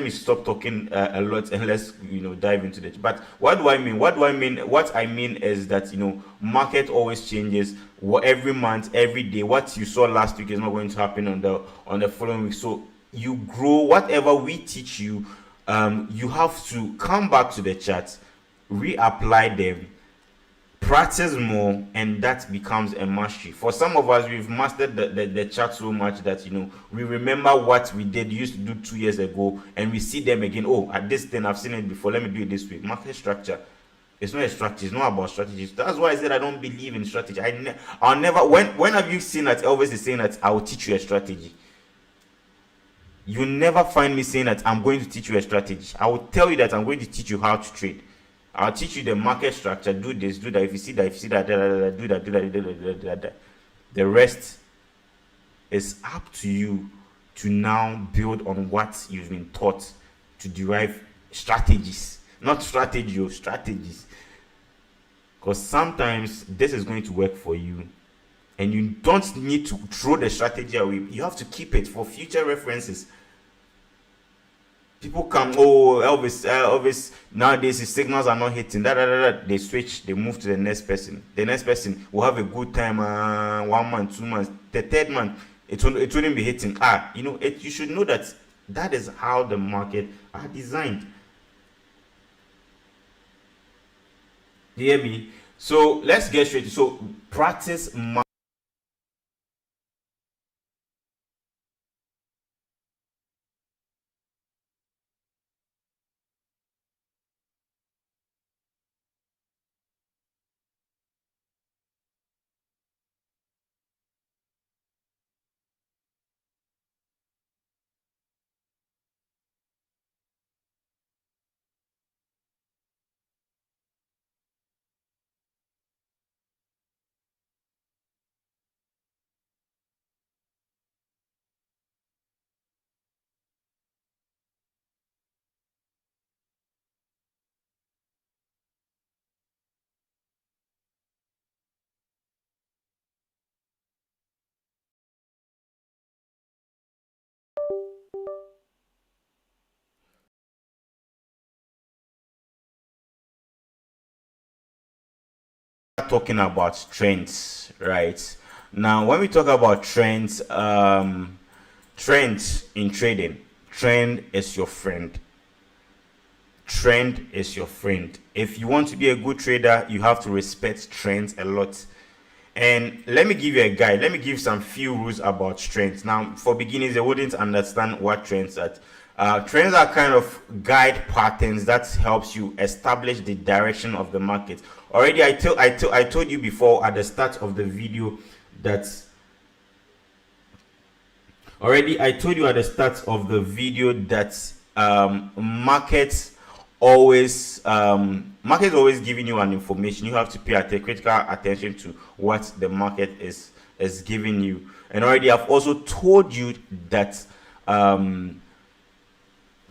me stop talking a lot and let's dive into it. But what do I mean? What I mean is that market always changes. Every month, every day. What you saw last week is not going to happen on the following week. So you grow. Whatever we teach you, you have to come back to the charts, reapply them, practice more, and that becomes a mastery. For some of us, we've mastered the chart so much that we remember what we used to do 2 years ago, and we see them again. Oh, at this thing I've seen it before, let me do it this way. Market structure, it's not a strategy, it's not about strategies. That's why I said I don't believe in strategy. I'll never. When have you seen that Elvis is saying that I will teach you a strategy? You never find me saying that I'm going to teach you a strategy. I will tell you that I'm going to teach you how to trade. I'll teach you the market structure. Do this, do that. If you see that, do that. The rest is up to you to now build on what you've been taught to derive strategies. Not strategy, strategies. Because sometimes this is going to work for you, and you don't need to throw the strategy away. You have to keep it for future references. People come, oh, Elvis, nowadays his signals are not hitting. They switch, they move to the next person. The next person will have a good time, 1 month, 2 months. The third month, it wouldn't be hitting. You should know that is how the market are designed. Do you hear me? So let's get straight. So practice. Talking about trends, right? Now when we talk about trends, trends in trading, trend is your friend. Trend is your friend. If you want to be a good trader, you have to respect trends a lot. And let me give you a guide. Let me give some few rules about trends. Now, for beginners, they wouldn't understand what trends are. Trends are kind of guide patterns that helps you establish the direction of the market. Already, I told you before at the start of the video that. Markets always giving you an information. You have to pay critical attention to what the market is giving you. And already I've also told you that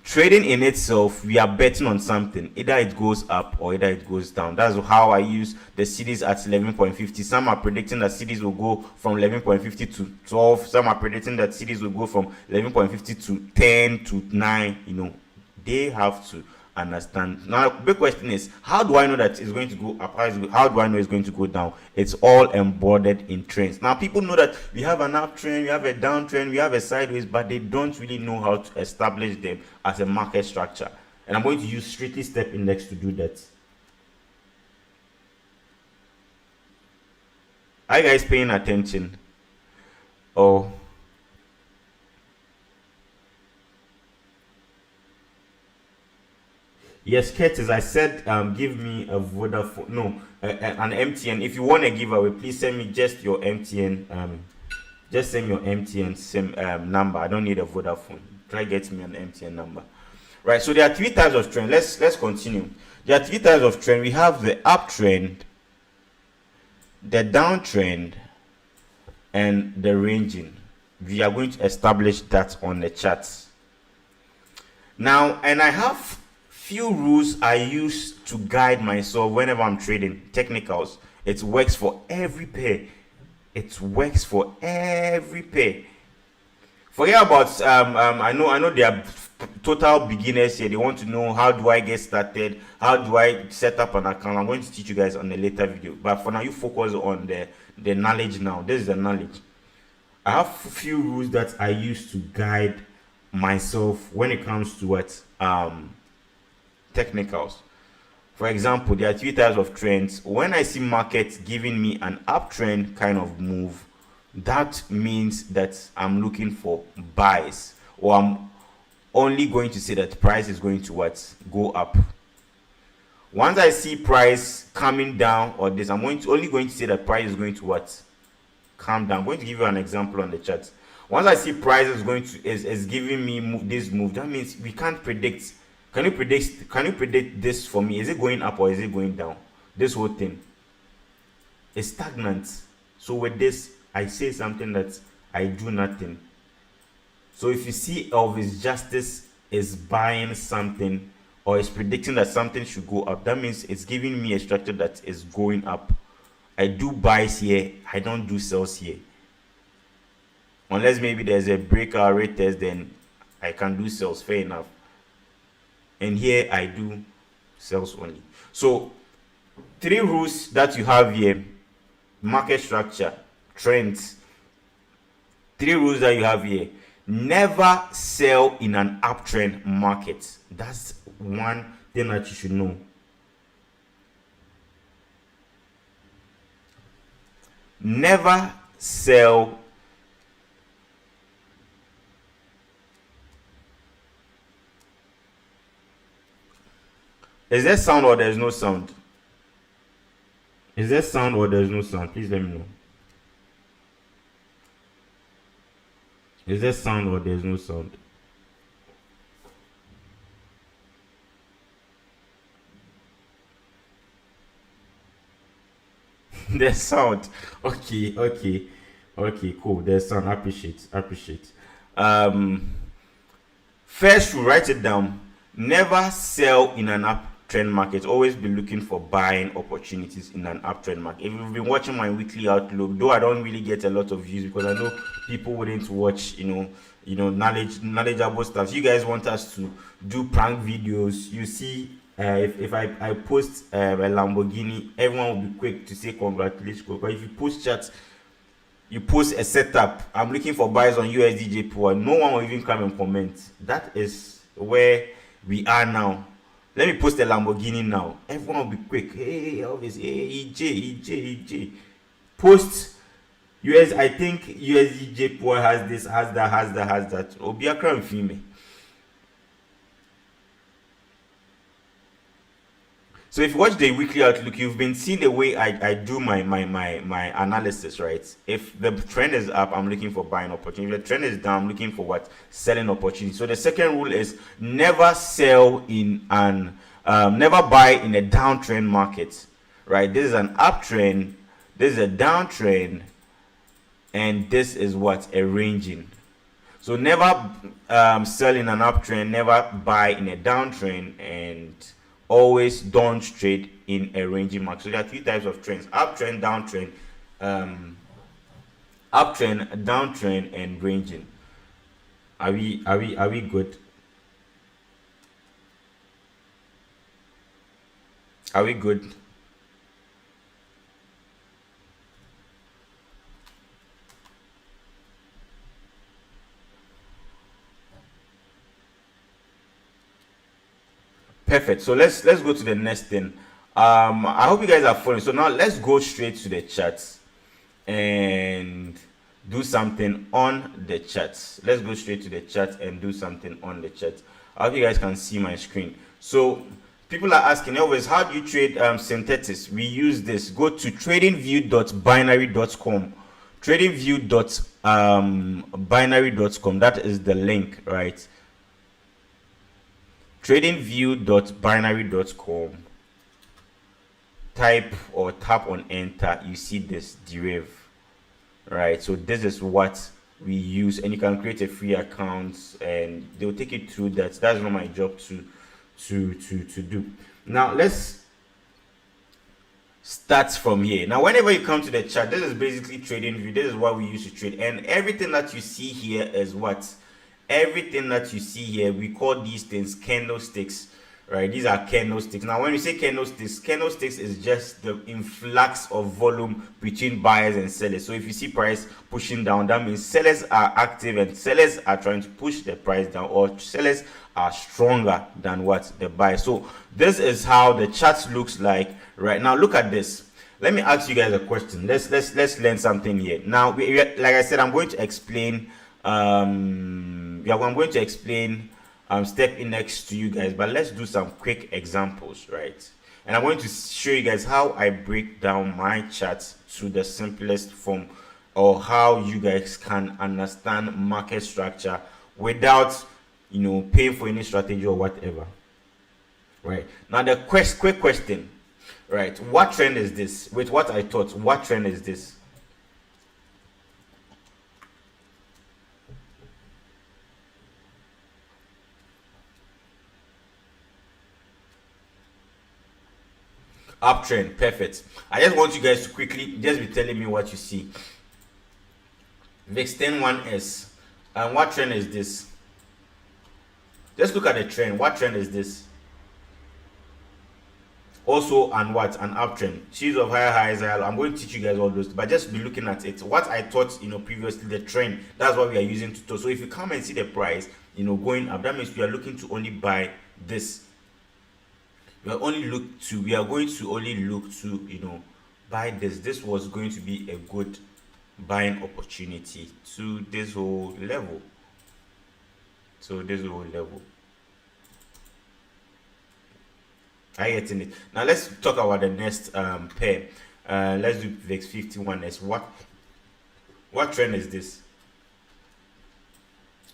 trading in itself, we are betting on something. Either it goes up or either it goes down. That's how I use the CDs at 11.50. Some are predicting that CDs will go from 11.50 to 12. Some are predicting that CDs will go from 11.50 to 10 to 9. They have to understand. Now, the big question is, how do I know that it's going to go up? How do I know it's going to go down? It's all embodied in trends. Now, people know that we have an uptrend, we have a downtrend, we have a sideways, but they don't really know how to establish them as a market structure. And I'm going to use strictly step index to do that. Are you guys paying attention? Oh. Yes, Curtis, I said give me a Vodafone. No, an MTN. If you want a giveaway, please send me just your MTN. Just send me your MTN number. I don't need a Vodafone. Try get me an MTN number. Right. So there are 3 types of trend. Let's continue. There are 3 types of trend. We have the uptrend, the downtrend, and the ranging. We are going to establish that on the charts. Now, and I have few rules I use to guide myself whenever I'm trading. Technicals. It works for every pair. It works for every pair. Forget about I know there are total beginners here. They want to know, how do I get started? How do I set up an account? I'm going to teach you guys on a later video. But for now, you focus on the knowledge now. This is the knowledge. I have a few rules that I use to guide myself when it comes to what technicals. For example, there are three types of trends. When I see markets giving me an uptrend kind of move, that means that I'm looking for buys, or I'm only going to say that price is going to what go up. Once I see price coming down or this, I'm only going to say that price is going to what calm down. I'm going to give you an example on the chart. Once I see price is giving me this move, that means we can't predict. Can you predict this for me? Is it going up or is it going down? This whole thing is stagnant. So with this, I say something that I do nothing. So if you see Elvis Justice is buying something or is predicting that something should go up, that means it's giving me a structure that is going up. I do buys here, I don't do sells here. Unless maybe there's a breakout rate test, then I can do sales, fair enough. And here I do sales only. So 3 rules that you have here: market structure, trends. 3 rules that you have here: never sell in an uptrend market. That's one thing that you should know. Never sell Is there sound or there's no sound? Is there sound or there's no sound? Please let me know. Is there sound or there's no sound? There's sound. Okay, cool. There's sound. Appreciate. First, you write it down. Never sell in an uptrend market. Always be looking for buying opportunities in an uptrend market. If you've been watching my weekly outlook, though I don't really get a lot of views because I know people wouldn't watch, knowledgeable stuff. You guys want us to do prank videos. You see, if I post a Lamborghini, everyone will be quick to say congratulations. But if you post chats, you post a setup, I'm looking for buys on USDJ, no one will even come and comment. That is where we are now. Let me post a Lamborghini now. Everyone will be quick. Hey, Elvis. Hey, EJ. Post US. I think USDJ has this, has that. Obiakra and Fime. So if you watch the weekly outlook, you've been seeing the way I do my analysis, right? If the trend is up, I'm looking for buying opportunity. If the trend is down, I'm looking for what? Selling opportunity. So the second rule is never sell in never buy in a downtrend market, right? This is an uptrend, this is a downtrend, and this is what? A ranging. So never sell in an uptrend, never buy in a downtrend, and always don't trade in a ranging market. So there are 3 types of trends: uptrend, downtrend, and ranging. Are we good? Are we good? Perfect. So let's go to the next thing. I hope you guys are following. So now let's go straight to the charts and do something on the charts. Let's go straight to the chart and do something on the chart. I hope you guys can see my screen. So people are asking, always, how do you trade synthetics? We use this. Go to tradingview.binary.com. Tradingview.binary.com. That is the link, right? Tradingview.binary.com. Type or tap on enter, you see this derive, right? So this is what we use, and you can create a free account and they'll take you through that. That's not my job to do. Now let's start from here. Now whenever you come to the chart, this is basically trading view. This is what we use to trade, and everything that you see here is what? Everything that you see here, we call these things candlesticks, right? These are candlesticks. Now, when we say candlesticks is just the influx of volume between buyers and sellers. So if you see price pushing down, that means sellers are active and sellers are trying to push the price down, or sellers are stronger than what the buy. So this is how the chart looks like right now. Look at this. Let me ask you guys a question. Let's learn something here. Now, like I said, I'm going to explain. I'm going to explain step index to you guys, but let's do some quick examples, right? And I'm going to show you guys how I break down my charts to the simplest form, or how you guys can understand market structure without paying for any strategy or whatever, right? Now the quick question, right? What trend is this? With what I thought, what trend is this? Uptrend. Perfect. I just want you guys to quickly just be telling me what you see. VIX 101S. And what trend is this? Just look at the trend. What trend is this? Also, and what? An uptrend. Series of higher highs. I'm going to teach you guys all those, but just be looking at it. What I thought, previously, the trend. That's what we are using to talk. So if you come and see the price, going up, that means we are looking to only buy this. We are going to only look to buy this. This was going to be a good buying opportunity to this whole level. I getting it. Now let's talk about the next pair. Let's do VIX 51S. What trend is this?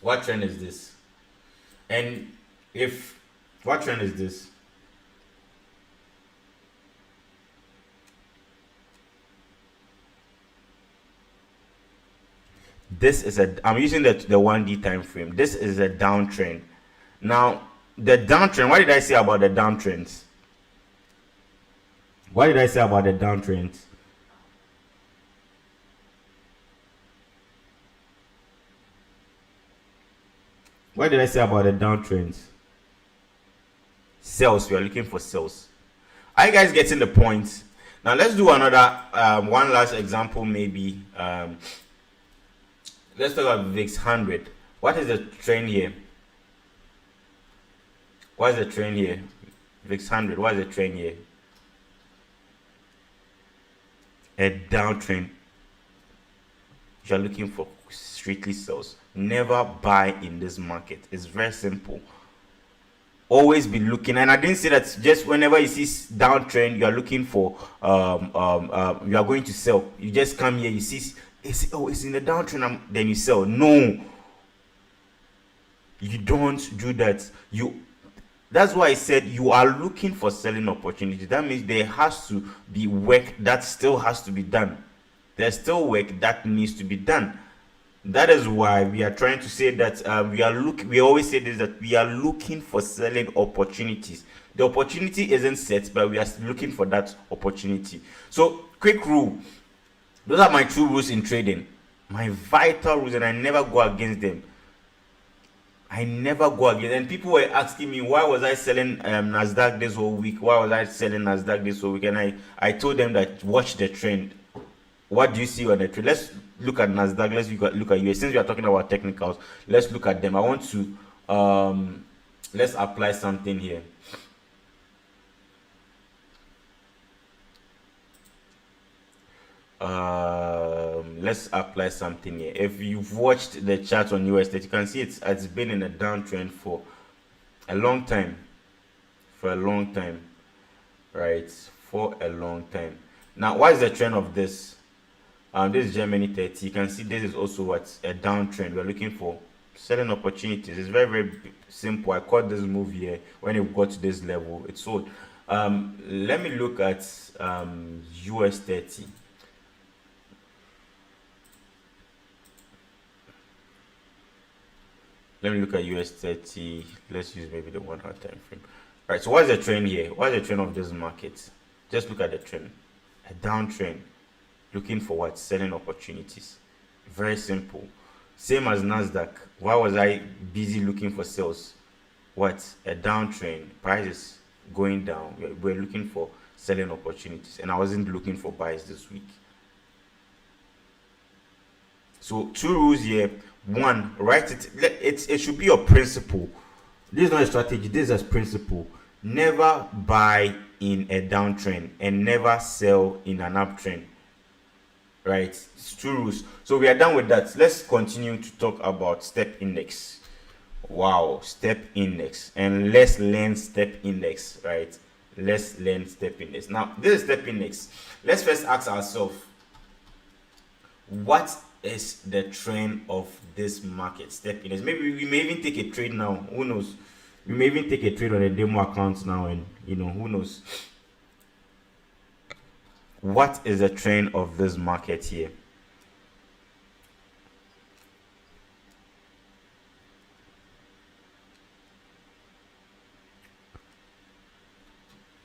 What trend is this? And what trend is this? This is I'm using the 1D time frame. This is a downtrend. Now, the downtrend, what did I say about the downtrends? What did I say about the downtrends? What did I say about the downtrends? Sales. We are looking for sales. Are you guys getting the point? Now, let's do another one last example, maybe. Let's talk about VIX 100. What is the trend here? What is the trend here? VIX 100. What is the trend here? A downtrend. If you're looking for strictly sales, never buy in this market. It's very simple. Always be looking, and I didn't say that just whenever you see downtrend, you are looking for you are going to sell. You just come here, you see it's in the downtrend, then you sell. No, you don't do that. That's why I said you are looking for selling opportunity. That means there has to be work that still has to be done. There's still work that needs to be done. That is why we are trying to say that we always say this, that we are looking for selling opportunities. The opportunity isn't set, but we are looking for that opportunity. So, quick rule. Those are my 2 rules in trading. My vital rules, and I never go against them. And people were asking me, why was I selling Nasdaq this whole week? Why was I selling Nasdaq this whole week? And I told them that watch the trend. What do you see on the trend? Let's look at Nasdaq. Let's look at US. Since we are talking about technicals, let's look at them. I want to let's apply something here. Let's apply something here. If you've watched the chart on US, that you can see it's been in a downtrend for a long time. Right? For a long time. Now, what is the trend of this? This is Germany 30. You can see this is also what's a downtrend. We're looking for selling opportunities. It's very, very simple. I caught this move here when it got to this level. It sold. Let me look at US 30. Let me look at US 30. Let's use maybe the 1 hour time frame. All right, so what's the trend here? What's the trend of this market? Just look at the trend. A downtrend. Looking for what? Selling opportunities. Very simple. Same as Nasdaq. Why was I busy looking for sales? what, a downtrend, prices going down. We're looking for selling opportunities, and I wasn't looking for buys this week. So 2 rules here. One, write it. It should be your principle. This is not a strategy. This is a principle. Never buy in a downtrend and never sell in an uptrend. Right? It's 2 rules. So we are done with that. Let's continue to talk about step index. Wow, step index. And let's learn step index. Right? Let's learn step index. Now, this is step index. Let's first ask ourselves, what is the trend of this market? Step index. Maybe we may even take a trade now. Who knows? We may even take a trade on a demo account now, and who knows? What is the trend of this market here?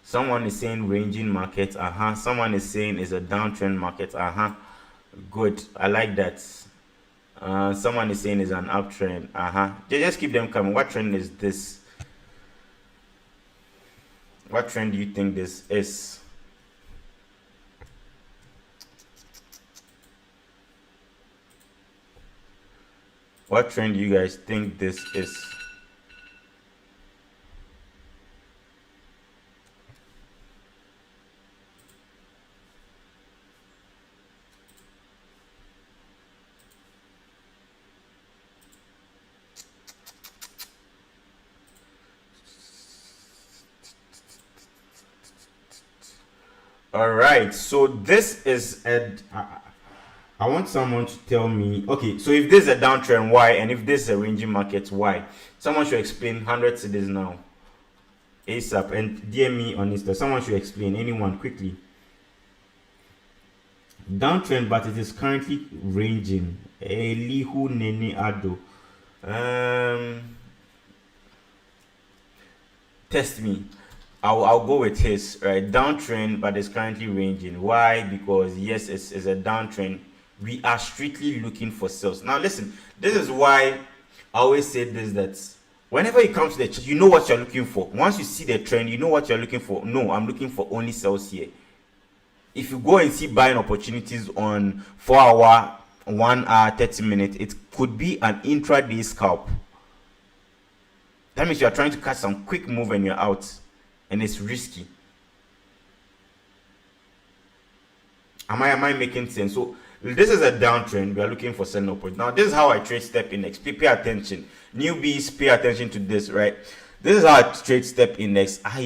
Someone is saying ranging market. Someone is saying it's a downtrend market. Good. I like that. Someone is saying it's an uptrend. Just keep them coming. What trend is this? What trend do you think this is? What trend do you guys think this is? All right, so this is I want someone to tell me, okay, so if this is a downtrend, why? And if this is a ranging market, why? Someone should explain 100 cedis now, ASAP, and DM me on Insta. Someone should explain, anyone, quickly. Downtrend, but it is currently ranging. Elihu Nene Ado. Test me. I'll go with his, right? Downtrend, but it's currently ranging. Why? Because yes, it's a downtrend. We are strictly looking for sales. Now listen, this is why I always say this, that whenever you come to the chart, you know what you're looking for. Once you see the trend, you know what you're looking for. No, I'm looking for only sales here. If you go and see buying opportunities on 4 hour, 1 hour, 30 minutes, it could be an intraday scalp. That means you're trying to catch some quick move and you're out. And it's risky. Am I making sense? So this is a downtrend. We are looking for selling opportunity. Now this is how I trade step index. Pay attention. Newbies, pay attention to this, right? This is how I trade step index. I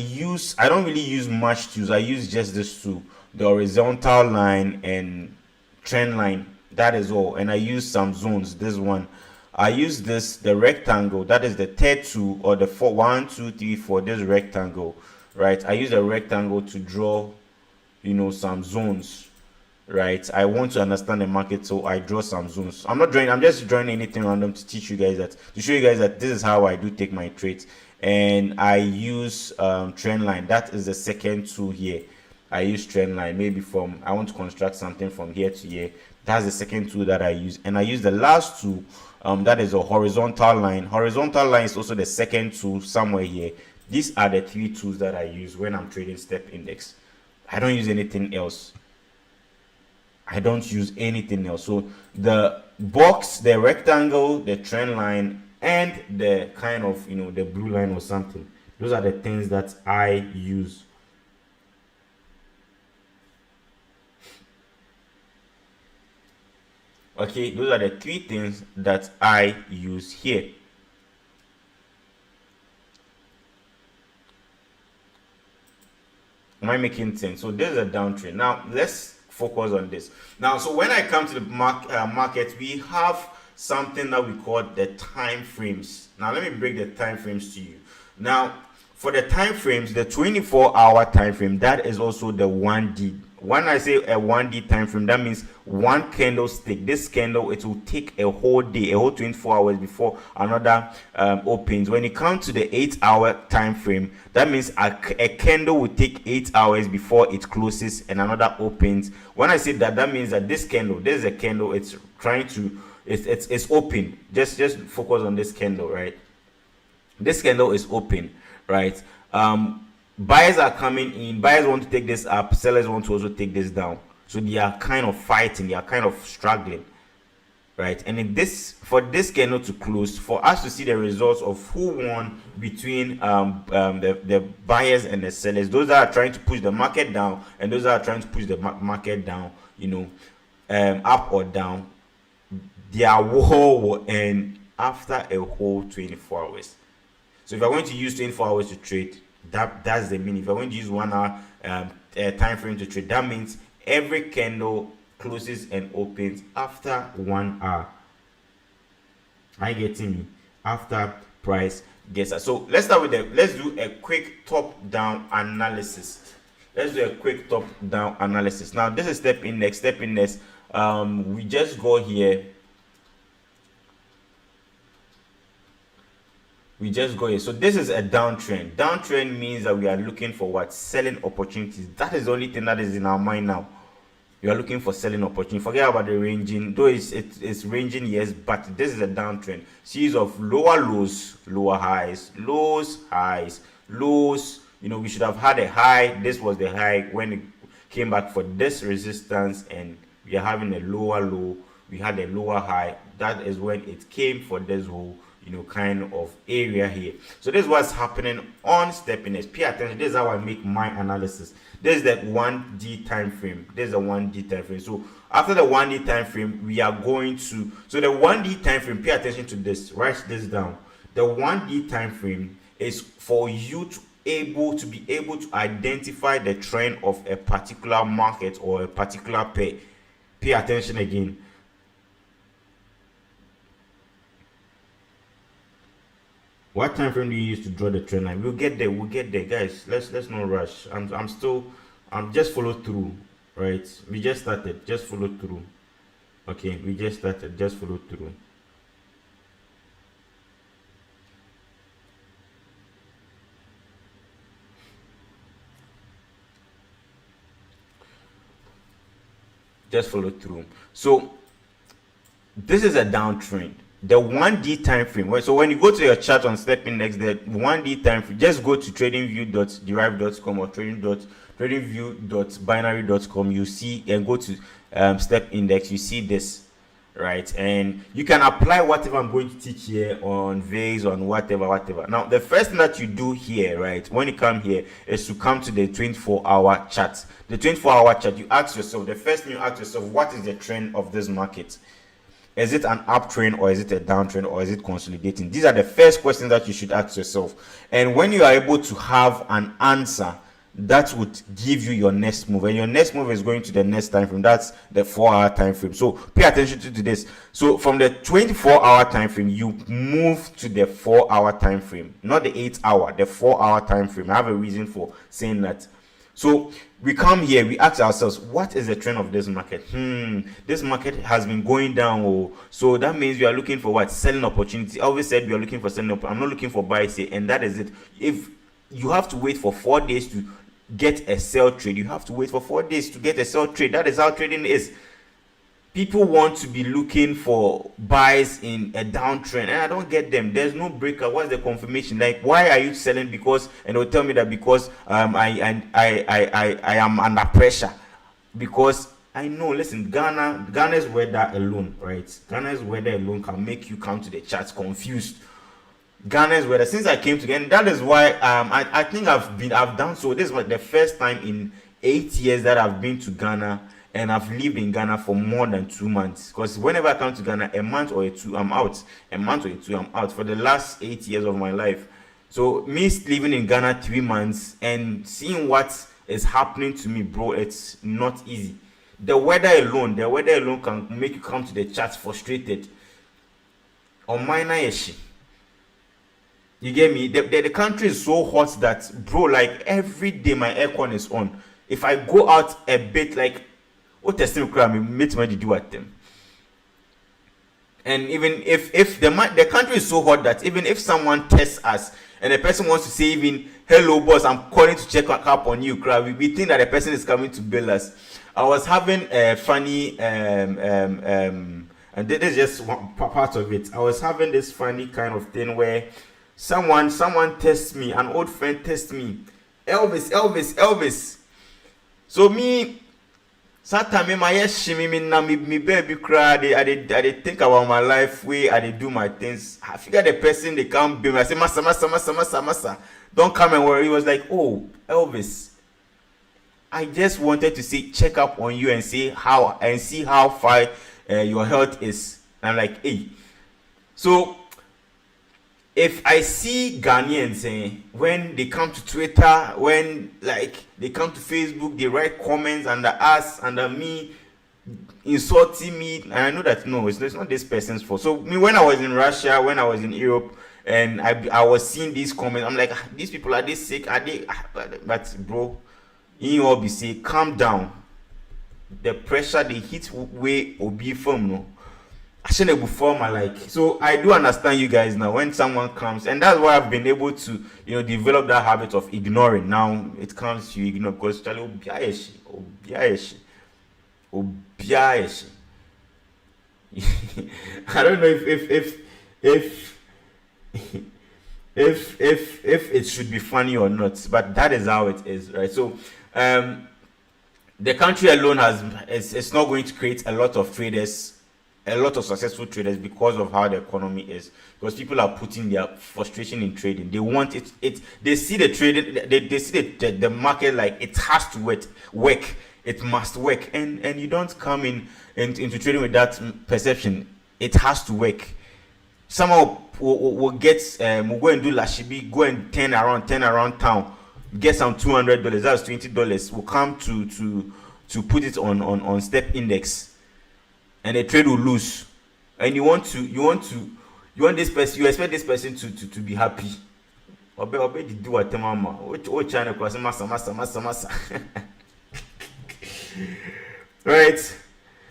don't really use much tools. I use just this tool, the horizontal line and trend line. That is all. And I use some zones. This one. I use the rectangle. That is the third tool, or the 4, 1, 2, 3, 4. This rectangle. Right, I use a rectangle to draw, some zones. Right, I want to understand the market, so I draw some zones. I'm just drawing anything random to teach you guys to show you guys that this is how I do take my trades. And I use trend line. That is the second tool here. I use trend line. Maybe I want to construct something from here to here. That's the second tool that I use. And I use the last tool. That is a horizontal line. Horizontal line is also the second tool somewhere here. These are the 3 tools that I use when I'm trading step index. I don't use anything else. So the box, the rectangle, the trend line, and the kind of, the blue line or something. Those are the things that I use. Okay, those are the 3 things that I use here. Am I making sense? So this is a downtrend. Now let's focus on this. Now, so when I come to the market, we have something that we call the time frames. Now let me break the time frames to you. Now, for the time frames, the 24-hour time frame, that is also the 1D. When I say a 1D time frame, that means one candlestick. This candle, it will take a whole day, a whole 24 hours before another opens. When it comes to the 8-hour time frame, that means a candle will take 8 hours before it closes and another opens. When I say that, that means that this is a candle. It's trying to, it's open. Just focus on this candle, right? This candle is open, right? Buyers are coming in, buyers want to take this up, sellers want to also take this down, so they are kind of fighting, they are kind of struggling, right? And in this, for this candle to close, for us to see the results of who won between the buyers and the sellers, those that are trying to push the market down and those that are trying to push the market down, up or down, their war will end after a whole 24 hours. So if you're going to use 24 hours to trade, that's the meaning. If you're going to use 1 hour time frame to trade, that means every candle closes and opens after 1 hour. Are you getting me? After price gets up. So let's start with let's do a quick top-down analysis. Now this is step index. We just go here. So this is a downtrend. Downtrend means that we are looking for what? Selling opportunities. That is the only thing that is in our mind now. You are looking for selling opportunity. Forget about the ranging, though it's ranging, yes, but this is a downtrend. Series of lower lows, lower highs, lows, highs, lows. We should have had a high. This was the high when it came back for this resistance, and we are having a lower low. We had a lower high. That is when it came for this whole kind of area here. So this is what's happening on stepping edge. Pay attention. This is how I make my analysis. This is the 1D time frame. So after the 1D time frame, we are going to, so the 1D time frame, pay attention to this, write this down. The 1D time frame is for you to be able to identify the trend of a particular market or a particular pair. Pay attention again. What time frame do you use to draw the trend line? We'll get there, guys. Let's not rush. I'm just follow through, right? We just started, just follow through. Okay, we just started, just follow through. Just follow through. So this is a downtrend. The 1D time frame. So when you go to your chart on step index, the 1D time frame, just go to tradingview.derive.com or tradingview.binary.com. You see, and go to step index. You see this, right? And you can apply whatever I'm going to teach here on VIX, on whatever. Now, the first thing that you do here, right, when you come here, is to come to the 24-hour chart. The 24-hour chart, you ask yourself, the first thing you ask yourself, what is the trend of this market? Is it an uptrend, or is it a downtrend, or is it consolidating? These are the first questions that you should ask yourself. And when you are able to have an answer, that would give you your next move. And your next move is going to the next time frame. That's the 4-hour time frame. So pay attention to this. So from the 24-hour time frame, you move to the 4-hour time frame, not the 8-hour, the 4-hour time frame. I have a reason for saying that. So we come here, we ask ourselves, what is the trend of this market? This market has been going down. So that means we are looking for what? Selling opportunity. I always said we are looking for selling opportunity. I'm not looking for buys here, and that is it. If you have to wait for 4 days to get a sell trade, you have to wait for 4 days to get a sell trade. That is how trading is. People want to be looking for buys in a downtrend, and I don't get them. There's no breaker. What's the confirmation? Like, why are you selling? Because, and they'll tell me that because I am under pressure. Because I know, listen, Ghana's weather alone, right? Ghana's weather alone can make you come to the charts confused. Ghana's weather, since I came to Ghana, that is why I think I've done so. This was the first time in 8 years that I've been to Ghana. And I've lived in Ghana for more than 2 months. Because whenever I come to Ghana, a month or two, I'm out. I'm out for the last 8 years of my life. So me living in Ghana 3 months and seeing what is happening to me, bro, it's not easy. The weather alone can make you come to the charts frustrated. On minor issue. You get me? The country is so hot that, bro, like every day my aircon is on. If I go out a bit, like, what testing meet me do at them. And even if the country is so hot that even if someone tests us and the person wants to say even hello boss, I'm calling to check up on you, we think that the person is coming to bill us. I was having a funny and this is just one part of it. I was having this funny kind of thing where Someone text me, an old friend text me, Elvis. So me, sometimes me my shimmy me na me baby cry. I dey think about my life way. I dey do my things. I figure the person they can't be me. I say massa. Don't come and worry. He was like, oh Elvis, I just wanted to say check up on you and see how far your health is. And I'm like, hey, so if I see Ghanaians when they come to Twitter, when like they come to Facebook, they write comments under us, under me, insulting me, and I know that no, it's not this person's fault. So me, when I was in Russia, when I was in Europe, and I was seeing these comments, I'm like, these people, are they sick? Are they? But bro, you all be say, calm down. The pressure they hit way or be firm no. I shouldn't before my like. So I do understand you guys now when someone comes, and that's why I've been able to, develop that habit of ignoring. Now it comes to ignore because Charlie Obiayeshi. I don't know if it should be funny or not, but that is how it is, right? So the country alone it's not going to create a lot of successful traders because of how the economy is, because people are putting their frustration in trading. They want it they see the trading, they see the market like it has to work, it must work, and you don't come into trading with that perception. It has to work. Someone will get will go and do lashibi, go and turn around town, get some $200, that's $20, will come to put it on step index, and the trade will lose. And you want this person, you expect this person to be happy. Obe do what mama. What China cross massa. Right?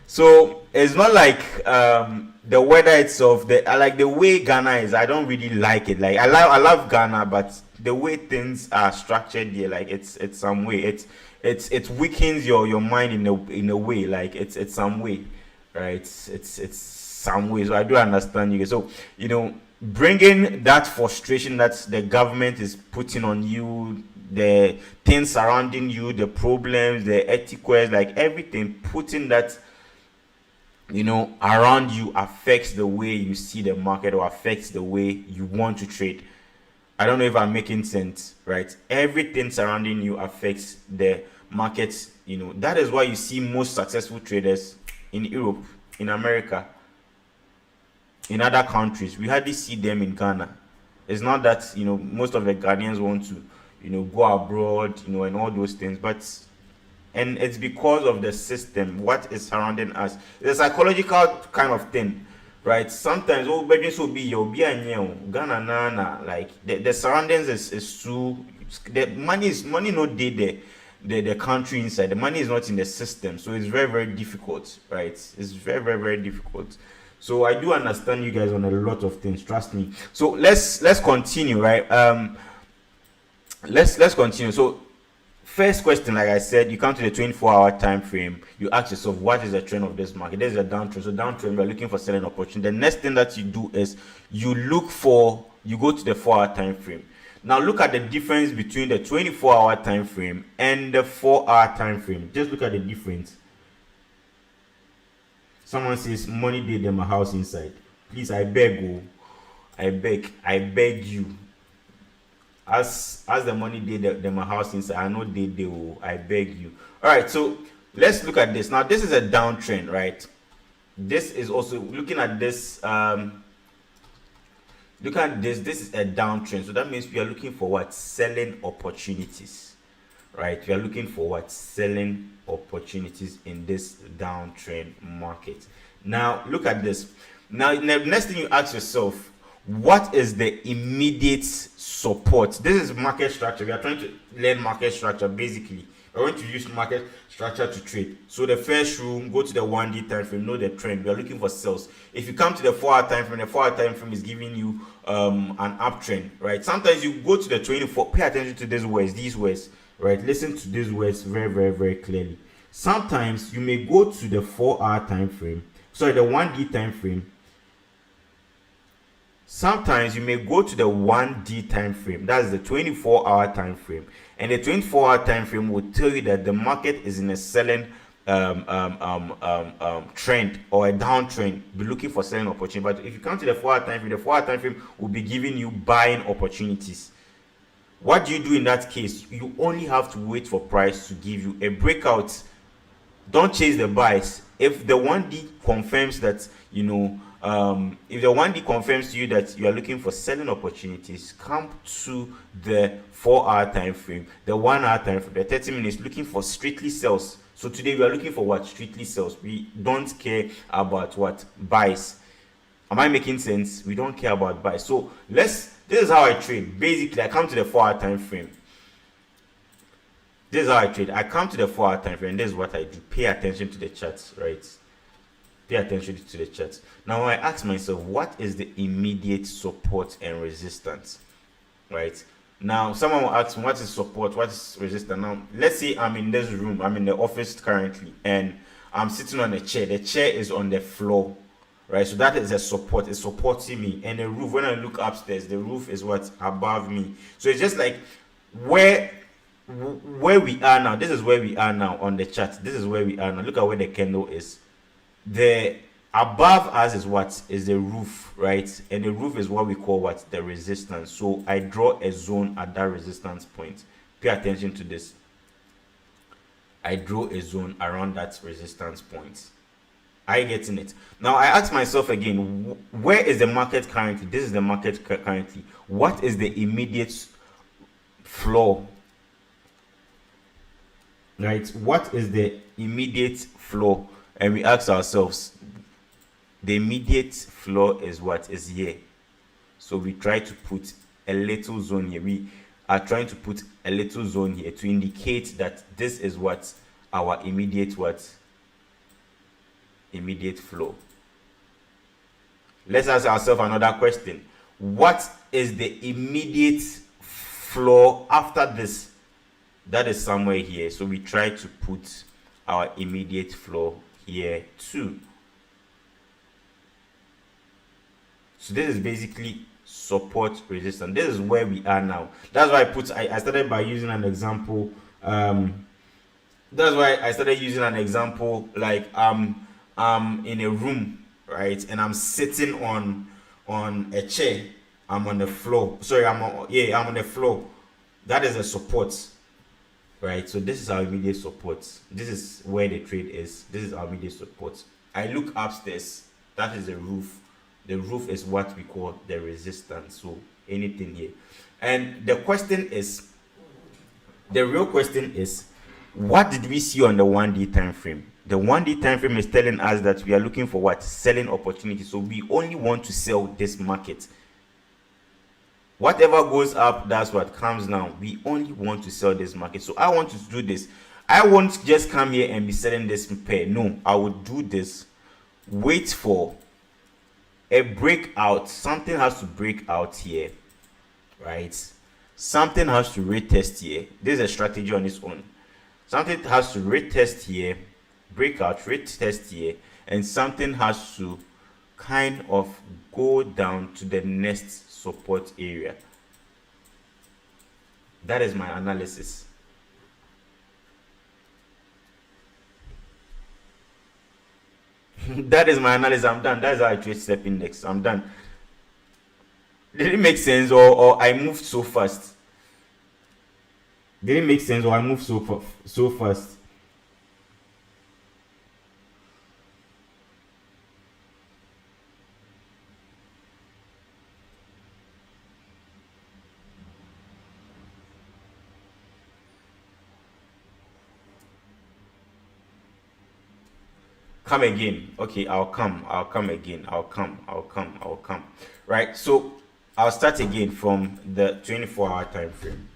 So it's not like the weather itself. I like the way Ghana is. I don't really like it. Like I love Ghana, but the way things are structured here, like it's some way. It weakens your mind in a way. Like it's some way. Right, it's some way. So I do understand you guys. So bringing that frustration that the government is putting on you, the things surrounding you, the problems, the etiquette, like everything, putting that around you affects the way you see the market or affects the way you want to trade. I don't know if I'm making sense, right? Everything surrounding you affects the markets. That is why you see most successful traders in Europe, in America, in other countries. We hardly see them in Ghana. It's not that most of the Ghanaians want to go abroad, and all those things, and it's because of the system, what is surrounding us. It's a psychological kind of thing, right? Sometimes will be Ghana nana, like the surroundings is too. The money not there. The country inside, the money is not in the system, so it's very, very difficult, right? It's very, very, very difficult. So I do understand you guys on a lot of things, trust me. So let's continue, right? Let's continue. So first question, like I said, you come to the 24-hour time frame, you ask yourself, what is the trend of this market? There's a downtrend. So downtrend, we're looking for selling opportunity. The next thing that you do is you go to the 4-hour time frame. Now look at the difference between the 24-hour time frame and the 4-hour time frame. Just look at the difference. Someone says money did them a house inside. Please, I beg you. As the money did them a house inside, I know they do. I beg you. All right, so let's look at this. Now this is a downtrend, right? This is also looking at this. Look at this. This is a downtrend. So that means we are looking for what? Selling opportunities. Right? We are looking for what? Selling opportunities in this downtrend market. Now, look at this. Now, the next thing you ask yourself, what is the immediate support? This is market structure. We are trying to learn market structure basically. We're going to use market structure to trade. So the first rule, go to the 1D time frame, know the trend. We are looking for sales. If you come to the 4-hour time frame, the 4-hour time frame is giving you an uptrend, right? Sometimes you go to the 24. Pay attention to these words, right? Listen to these words very, very, very clearly. Sometimes you may go to the 4-hour time frame, the 1D time frame. sometimes you may go to the 1D time frame, that's the 24-hour time frame, and the 24-hour time frame will tell you that the market is in a selling trend or a downtrend. Be looking for selling opportunity. But if you come to the 4-hour time frame, the 4-hour time frame will be giving you buying opportunities. What do you do in that case? You only have to wait for price to give you a breakout. Don't chase the buys. If the 1D confirms that, if the 1D confirms to you that you are looking for selling opportunities, come to the 4-hour time frame, the 1-hour time frame, the 30 minutes, looking for strictly sales. So today we are looking for what? Strictly sales. We don't care about what? Buys. Am I making sense? We don't care about buys. So this is how I trade. Basically, I come to the 4-hour time frame. This is how I trade. I come to the 4-hour time frame, and this is what I do. Pay attention to the charts, right? Pay attention to the charts. Now I ask myself, what is the immediate support and resistance, right? Now someone will ask me, what is support, what is resistance? Now let's say I'm in this room, I'm in the office currently, and I'm sitting on a chair. The chair is on the floor, right? So that is a support. It's supporting me. And the roof, when I look upstairs, the roof is what? Above me. So it's just like where we are now. This is where we are now on the chart. This is where we are now. Look at where the candle is. The above us is what? Is the roof, right? And the roof is what we call what? The resistance. So I draw a zone at that resistance point. Pay attention to this. I draw a zone around that resistance point. Are you getting it? Now I ask myself again, where is the market currently? This is the market currently. What is the immediate floor? Right? What is the immediate floor? And we ask ourselves, the immediate floor is what? Is here. So we try to put a little zone here. We are trying to put a little zone here to indicate that this is what? Our immediate what? Immediate flow. Let's ask ourselves another question. What is the immediate flow after this? That is somewhere here. So we try to put our immediate flow here too. So this is basically support resistance. This is where we are now. That's why I started by using an example. That's why I started using an example like I'm in a room, right? And I'm sitting on a chair. I'm on the floor. Sorry, I'm on the floor. That is a support. Right, so this is our immediate support. This is where the trade is. This is our immediate support. I look upstairs. That is the roof. The roof is what we call the resistance. So anything here. And the real question is, what did we see on the 1D time frame? The 1D time frame is telling us that we are looking for what? Selling opportunity. So we only want to sell this market. Whatever goes up, that's what comes down. We only want to sell this market. So I want to do this. I won't just come here and be selling this pair. No, I will do this. Wait for a breakout. Something has to break out here, right? Something has to retest here. This is a strategy on its own. Something has to retest here, breakout, retest here, and something has to kind of go down to the next support area. That is my analysis. That is my analysis. I'm done. That is how I trade step index. I'm done. Did it make sense, or I moved so fast? Did it make sense, or I moved so fast? Come again. Okay, I'll come again. I'll come. Right, so I'll start again from the 24-hour time frame.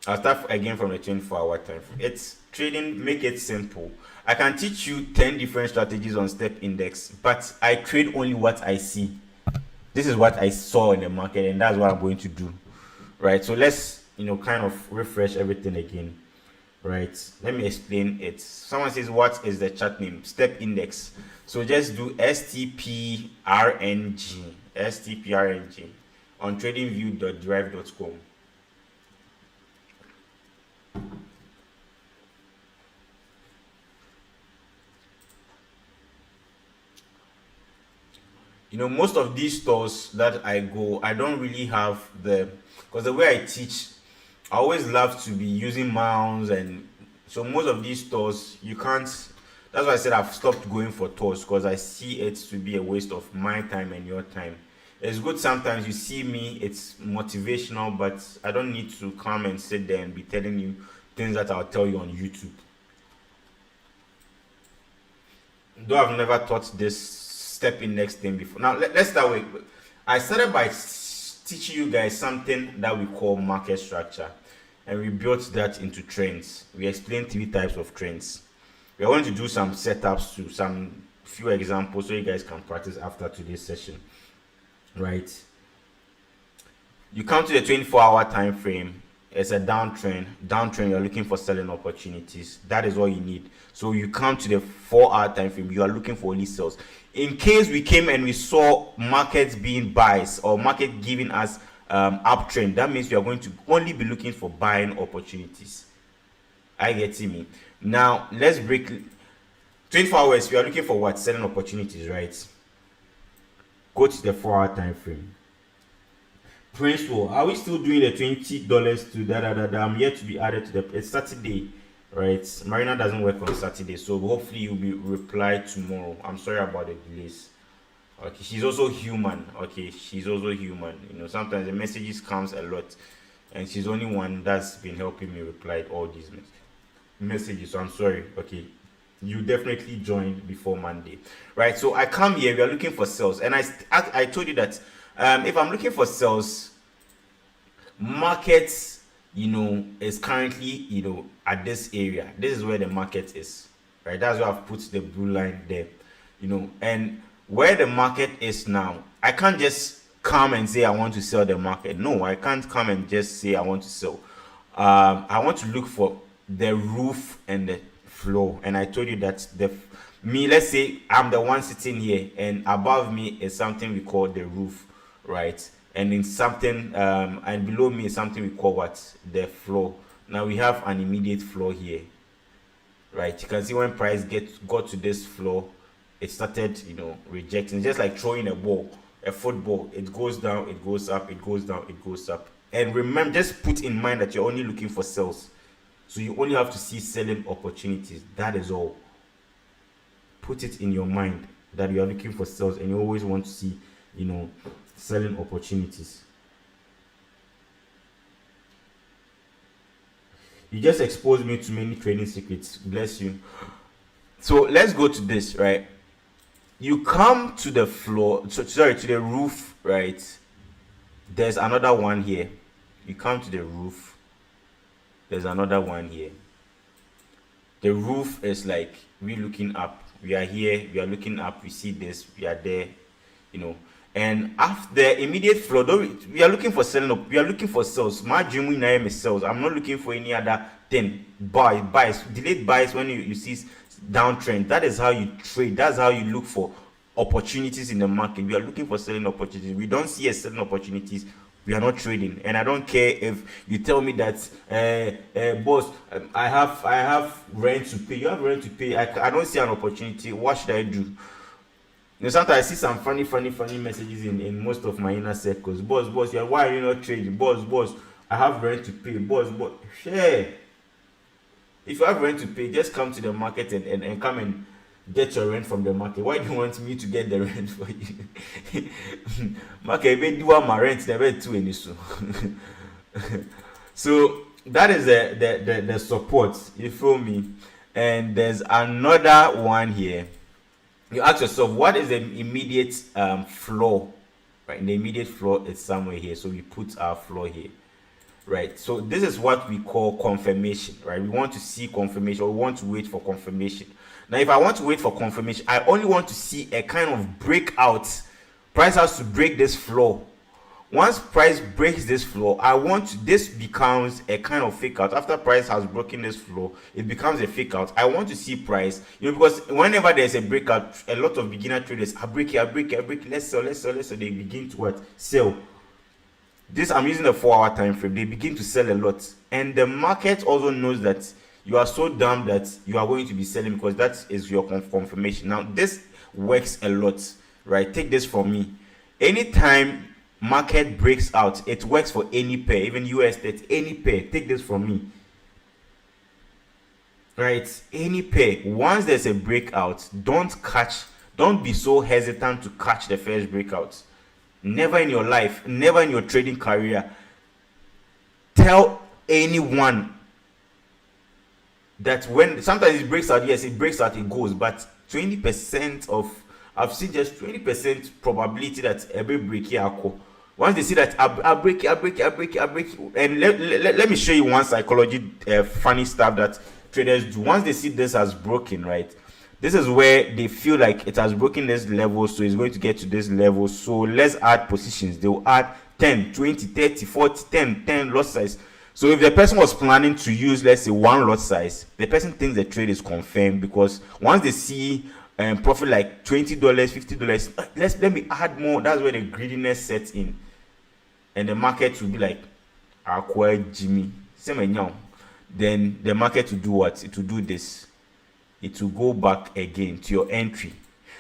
I'll start again from the 24-hour time frame. It's trading, make it simple. I can teach you 10 different strategies on step index, but I trade only what I see. This is what I saw in the market, and that's what I'm going to do. Right, so let's kind of refresh everything again. right? Let me explain it. Someone says, what is the chart name? Step index. So just do STPRNG on tradingview.derive.com. Most of these stores that I go, I don't really have because the way I teach, I always love to be using mounts, and so most of these stores you can't. That's why I said I've stopped going for tours, because I see it to be a waste of my time and your time. It's good sometimes you see me, it's motivational, but I don't need to come and sit there and be telling you things that I'll tell you on YouTube. Though I've never taught this step index thing before. Now let's start with, I started by teaching you guys something that we call market structure, and we built that into trends. We explained 3 types of trends. We are going to do some setups to some few examples so you guys can practice after today's session, right? You come to the 24-hour time frame. It's a downtrend. You're looking for selling opportunities. That is all you need. So you come to the 4-hour time frame. You are looking for only sales. In case we came and we saw markets being buys or market giving us uptrend, that means we are going to only be looking for buying opportunities. I get me. Now let's break 24 hours. We are looking for what? Selling opportunities, right? Go to the 4-hour time frame. Principal, are we still doing the $20 to that? I'm yet to be added to the. It's Saturday, right? Marina doesn't work on Saturday, so hopefully you'll be replied tomorrow. I'm sorry about the delays. Okay, she's also human. Okay, she's also human. Sometimes the messages comes a lot, and she's only one that's been helping me reply all these messages. So I'm sorry. Okay, you definitely join before Monday, right? So I come here. We are looking for sales, and I told you that. If I'm looking for sales, markets, is currently, at this area. This is where the market is, right? That's why I've put the blue line there, and where the market is now, I can't just come and say I want to sell the market. No, I can't come and just say I want to sell. I want to look for the roof and the floor, and I told you that let's say I'm the one sitting here, and above me is something we call the roof, right? And in something and below me is something we call what? The floor. Now we have an immediate floor here, right? You can see when price got to this floor, it started rejecting. Just like throwing a football. It goes down, it goes up, it goes down, it goes up. And remember, just put in mind that you're only looking for sales, so you only have to see selling opportunities. That is all. Put it in your mind that you are looking for sales, and you always want to see selling opportunities. You just exposed me to many trading secrets. Bless you. So let's go to this, right? You come to the floor, to the roof, right? There's another one here. You come to the roof. There's another one here. The roof is like we're looking up. We are here. We are looking up. We see this. We are there. And after the immediate floor, we are looking for selling up. We are looking for sales. My dream is sales. I'm not looking for any other thing. Buys, delayed buys when you see downtrend. That is how you trade. That's how you look for opportunities in the market. We are looking for selling opportunities. We don't see a selling opportunities. We are not trading. And I don't care if you tell me that, boss, I have rent to pay. You have rent to pay. I don't see an opportunity. What should I do? Sometimes I see some funny messages in most of my inner circles. Boss, why are you not trading? Boss, I have rent to pay. Boss, share. If you have rent to pay, just come to the market and come and get your rent from the market. Why do you want me to get the rent for you? Market, do my rent never too any so. So that is the support. You feel me? And there's another one here. You ask yourself, what is the immediate floor? Right, the immediate floor is somewhere here, so we put our floor here, right? So this is what we call confirmation, right? We want to see confirmation, or we want to wait for confirmation. Now, if I want to wait for confirmation, I only want to see a kind of breakout. Price has to break this floor. once price breaks this floor, this becomes a kind of fake out. After price has broken this floor, it becomes a fake out. I want to see price, because whenever there's a breakout, a lot of beginner traders, I break it, I break it, I break it, let's sell, let's sell, let's sell. They begin to what? Sell. This, I'm using a 4-hour time frame. They begin to sell a lot, and the market also knows that you are so dumb that you are going to be selling, because that is your confirmation. Now this works a lot, right? Take this from me. Anytime market breaks out, it works for any pair, even US 30, any pair. Take this from me, right? Any pair. Once there's a breakout, don't be so hesitant to catch the first breakout. Never in your life, never in your trading career tell anyone that when sometimes it breaks out, yes, it breaks out, it goes, but 20% of, I've seen just 20% probability that every break here once they see that I break it, I break it, I break it, I break it. And let me show you one psychology funny stuff that traders do. Once they see this as broken, right, this is where they feel like it has broken this level, so it's going to get to this level, so let's add positions. They will add 10, 20, 30, 40, 10 lot size. So if the person was planning to use, let's say, one lot size, the person thinks the trade is confirmed, because once they see profit like $20, $50, let me add more. That's where the greediness sets in, and the market will be like, acquire Jimmy, then the market will do what? It will do this. It will go back again to your entry.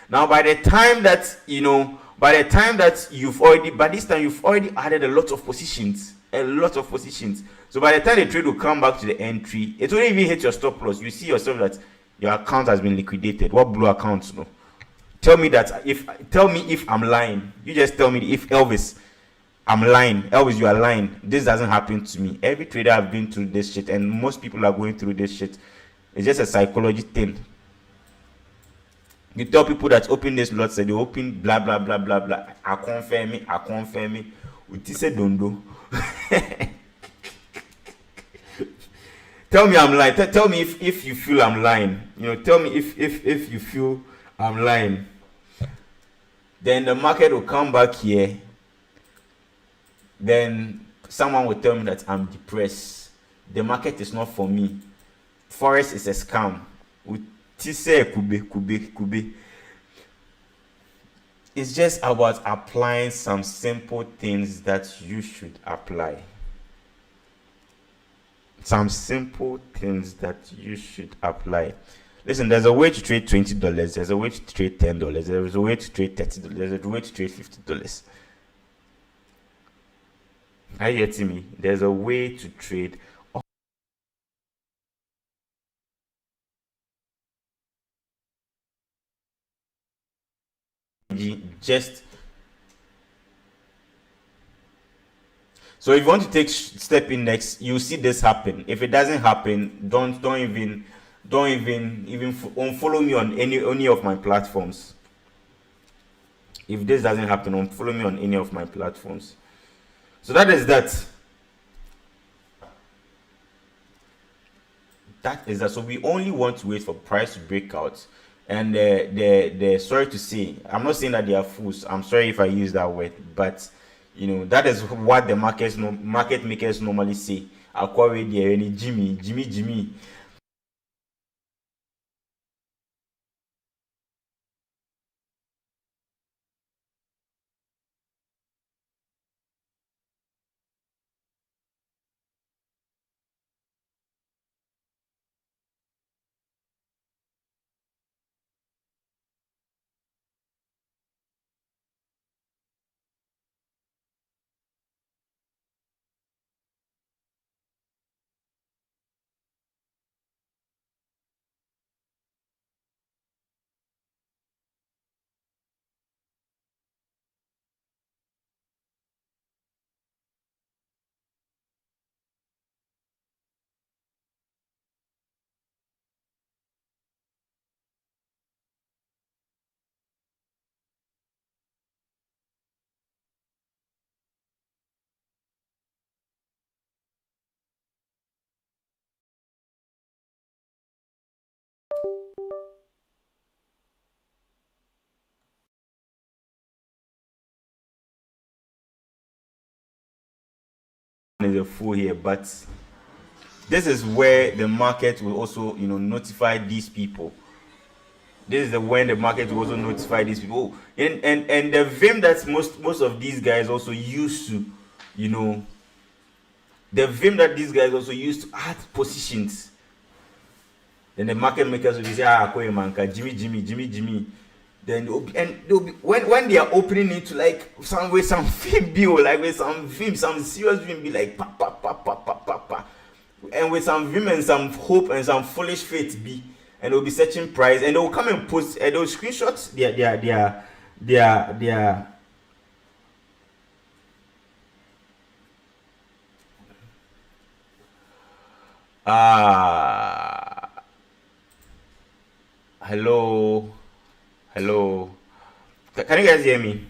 Now, by the time that you've already, by this time you've already added a lot of positions. So by the time the trade will come back to the entry, it won't even hit your stop loss. You see yourself that your account has been liquidated. What blue accounts? No, tell me if I'm lying. You just tell me if Elvis, I'm lying. Elvis, you are lying. This doesn't happen to me. Every trader have been through this shit, and most people are going through this shit. It's just a psychology thing. You tell people that open this lot, say they open blah blah blah blah blah. I confirm me. Uti say don't do. Tell me I'm lying. Tell me if you feel I'm lying. Tell me if you feel I'm lying. Then the market will come back here. Then someone will tell me that I'm depressed. The market is not for me. Forex is a scam. Kube. It's just about applying some simple things that you should apply. Some simple things that you should apply. Listen, there's a way to trade $20. There's a way to trade $10. There's a way to trade $30. There's a way to trade $50. Are you getting me? There's a way to trade. Just so if you want to take step in next, you see this happen. If it doesn't happen, don't even unfollow me on any of my platforms. If this doesn't happen, unfollow me on any of my platforms. So that is that. So we only want to wait for price to break out. And the sorry to say, I'm not saying that they are fools. I'm sorry if I use that word, but that is what the market makers normally say. Acquire the Jimmy. is a fool here, but this is where the market will also, notify these people. This is when the market will also notify these people. And the vim that most of these guys also used to, the vim that these guys also used to add positions. Then the market makers will say, Koe Manka, Jimmy. Then they'll be when they are opening it to like some vim bill, like with some serious vim be like pa. And with some vim and some hope and some foolish faith be, and they'll be searching price, and they'll come and post, and they'll screenshot their hello. Can you guys hear me?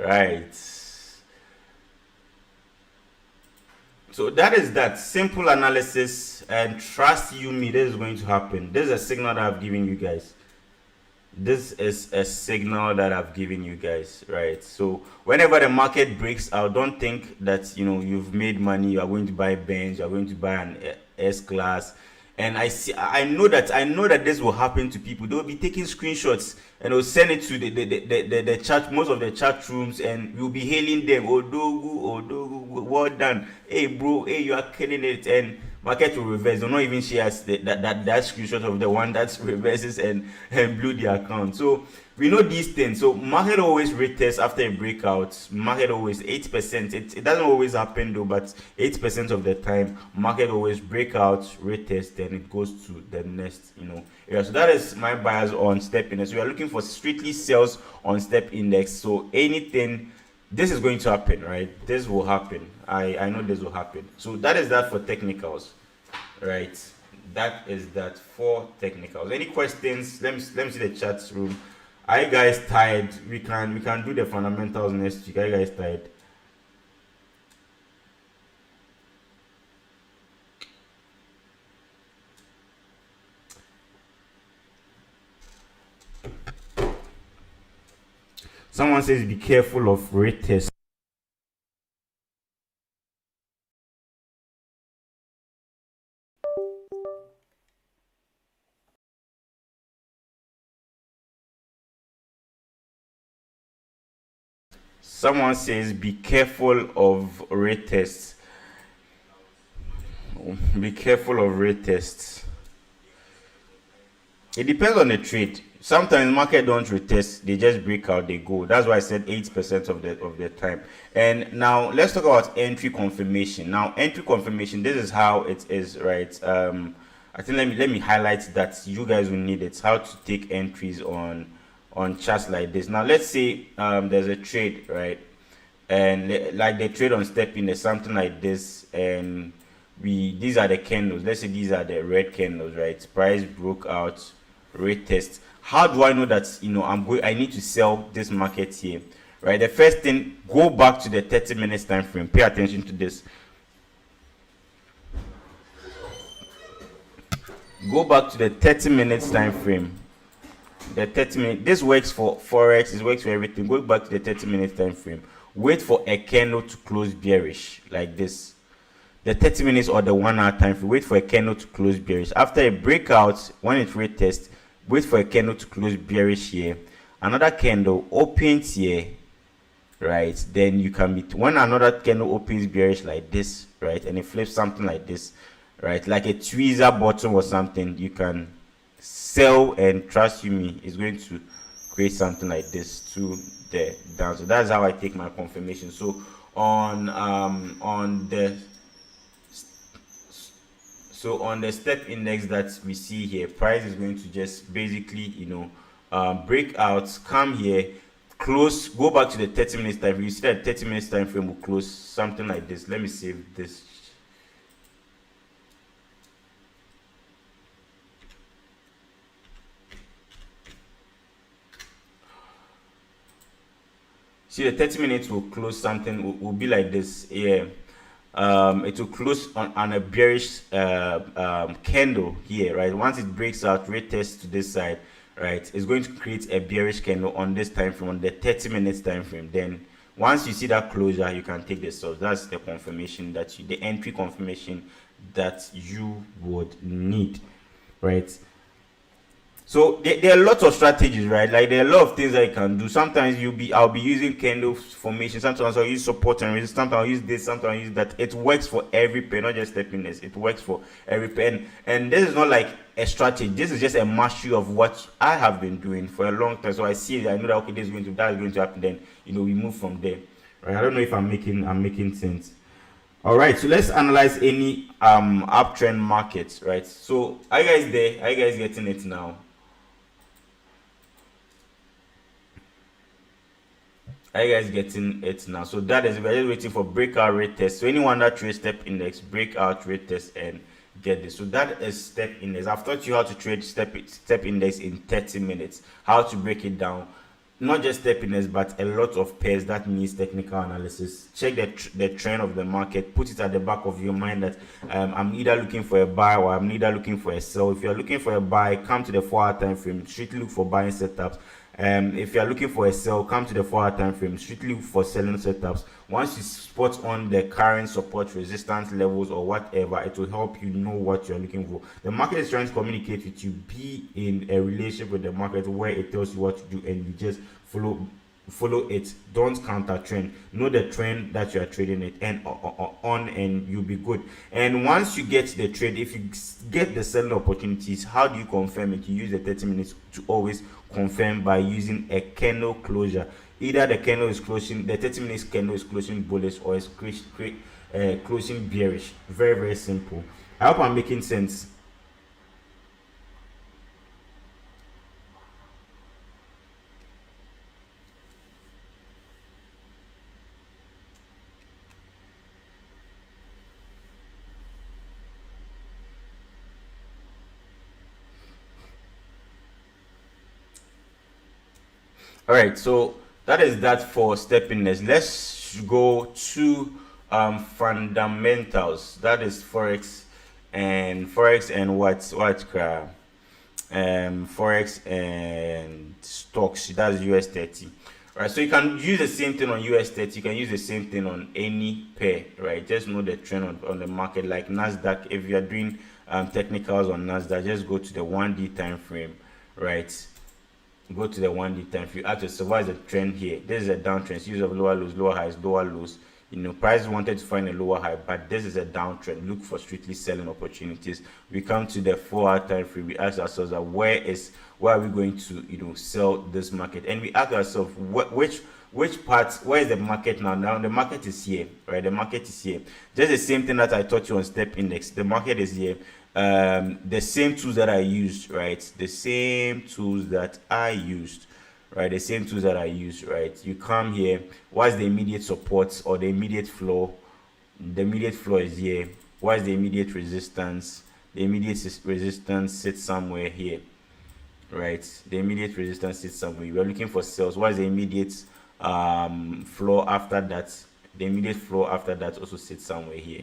Right. So that is that simple analysis, and trust you me, this is going to happen. This is a signal that I've given you guys. This is a signal that I've given you guys, right? So whenever the market breaks out, don't think that you've made money, you are going to buy Benz, you are going to buy an S class. And I know that this will happen to people. They'll be taking screenshots and they'll send it to the chat, most of the chat rooms, and we'll be hailing them. Odogu, well done. Hey bro, hey, you are killing it. And market will reverse. They'll not even share that screenshot of the one that reverses and blew the account. So we know these things. So market always retests after a breakout. Market always 8%. It doesn't always happen though, but 8% of the time market always breakout, retest, then it goes to the next area. So that is my bias on step index. We are looking for strictly sales on step index. So anything, this is going to happen, right? This will happen. I know this will happen. So that is that for technicals, right? That is that for technicals. Any questions? Let me see the chat room. Are you guys tired? We can do the fundamentals next week. Are you guys tired? Someone says be careful of retest. Someone says be careful of retests. Be careful of retests. It depends on the trade. Sometimes market don't retest, they just break out, they go. That's why I said 8% of the time. And now let's talk about entry confirmation. Now entry confirmation, this is how it is, right? I think let me highlight that you guys will need it. How to take entries on charts like this. Now let's say there's a trade, right? And like the trade on step in, there's something like this, and these are the candles. Let's say these are the red candles, right? Price broke out retest. How do I know that I need to sell this market here? Right, the first thing, go back to the 30 minutes time frame. Pay attention to this. Go back to the 30 minutes time frame. The 30 minute, this works for forex, it works for everything. Go back to the 30 minutes time frame. Wait for a candle to close bearish like this. The 30 minutes or the 1 hour time frame, wait for a candle to close bearish. After a breakout, when it retests, wait for a candle to close bearish here. Another candle opens here, right? Then you can meet when another candle opens bearish like this, right? And it flips something like this, right? Like a tweezer bottom or something, you can sell, and trust you me, it's going to create something like this to the down. So that's how I take my confirmation. So on the step index that we see here, price is going to just basically break out, come here, close, go back to the 30 minutes time frame. You see that 30 minutes time frame will close something like this. Let me save this. See, the 30 minutes will close something, will be like this. Yeah. It will close on a bearish candle here, right? Once it breaks out, retest to this side, right, it's going to create a bearish candle on this time frame, on the 30 minutes time frame. Then once you see that closure, you can take the source. That's the confirmation that the entry confirmation that you would need, right? So there are lots of strategies, right? Like there are a lot of things that you can do. Sometimes I'll be using candle formation. Sometimes I'll use support and resistance. Sometimes I'll use this. Sometimes I'll use that. It works for every pair, not just steppiness. It works for every pair. And this is not like a strategy. This is just a mastery of what I have been doing for a long time. So I see it. I know that okay, that is going to happen. Then we move from there. Right? I don't know if I'm making sense. All right, so let's analyze any uptrend markets, right? So are you guys there? Are you guys getting it now? Are you guys getting it now? So that is, we're just waiting for breakout rate test. So anyone that trades step index, breakout rate test and get this. So that is step index. I've taught you how to trade step index in 30 minutes, how to break it down. Not just step index, but a lot of pairs. That means technical analysis. Check the trend of the market. Put it at the back of your mind that I'm either looking for a buy or I'm either looking for a sell. If you're looking for a buy, come to the 4-hour time frame. Strictly look for buying setups. If you're looking for a sell, come to the 4-hour time frame. Strictly look for selling setups. Once you spot on the current support resistance levels or whatever, it will help you know what you're looking for. The market is trying to communicate with you. Be in a relationship with the market where it tells you what to do and you just follow it. Don't counter trend. Know the trend that you are trading it and on, and you'll be good. And once you get the trade, if you get the selling opportunities, how do you confirm it? You use the 30 minutes to always confirm by using a candle closure. Either the candle is closing, the 30 minutes candle is closing bullish or is closing bearish. Very, very simple. I hope I'm making sense. All right, so that is that for steppiness. Let's go to fundamentals. That is forex and forex and stocks. That's US 30. Right, so you can use the same thing on US 30. You can use the same thing on any pair, right? Just know the trend on the market. Like Nasdaq, if you are doing technicals on Nasdaq, just go to the 1D time frame, right? Go to the 1D time frame. Ask yourself, what is the trend here? This is a downtrend. Series of lower lows, lower highs, lower lows. Price wanted to find a lower high, but this is a downtrend. Look for strictly selling opportunities. We come to the 4-hour time frame. We ask ourselves that where are we going to sell this market? And we ask ourselves which parts, where is the market now? Now the market is here, right? The market is here. Just the same thing that I taught you on step index. The market is here. The same tools that I used, right? The same tools that I used, right? The same tools that I used, right? You come here. What's the immediate support or the immediate floor? The immediate floor is here. What's the immediate resistance? The immediate resistance sits somewhere here, right? The immediate resistance sits somewhere. We are looking for sales. What is the immediate floor after that? The immediate floor after that also sits somewhere here,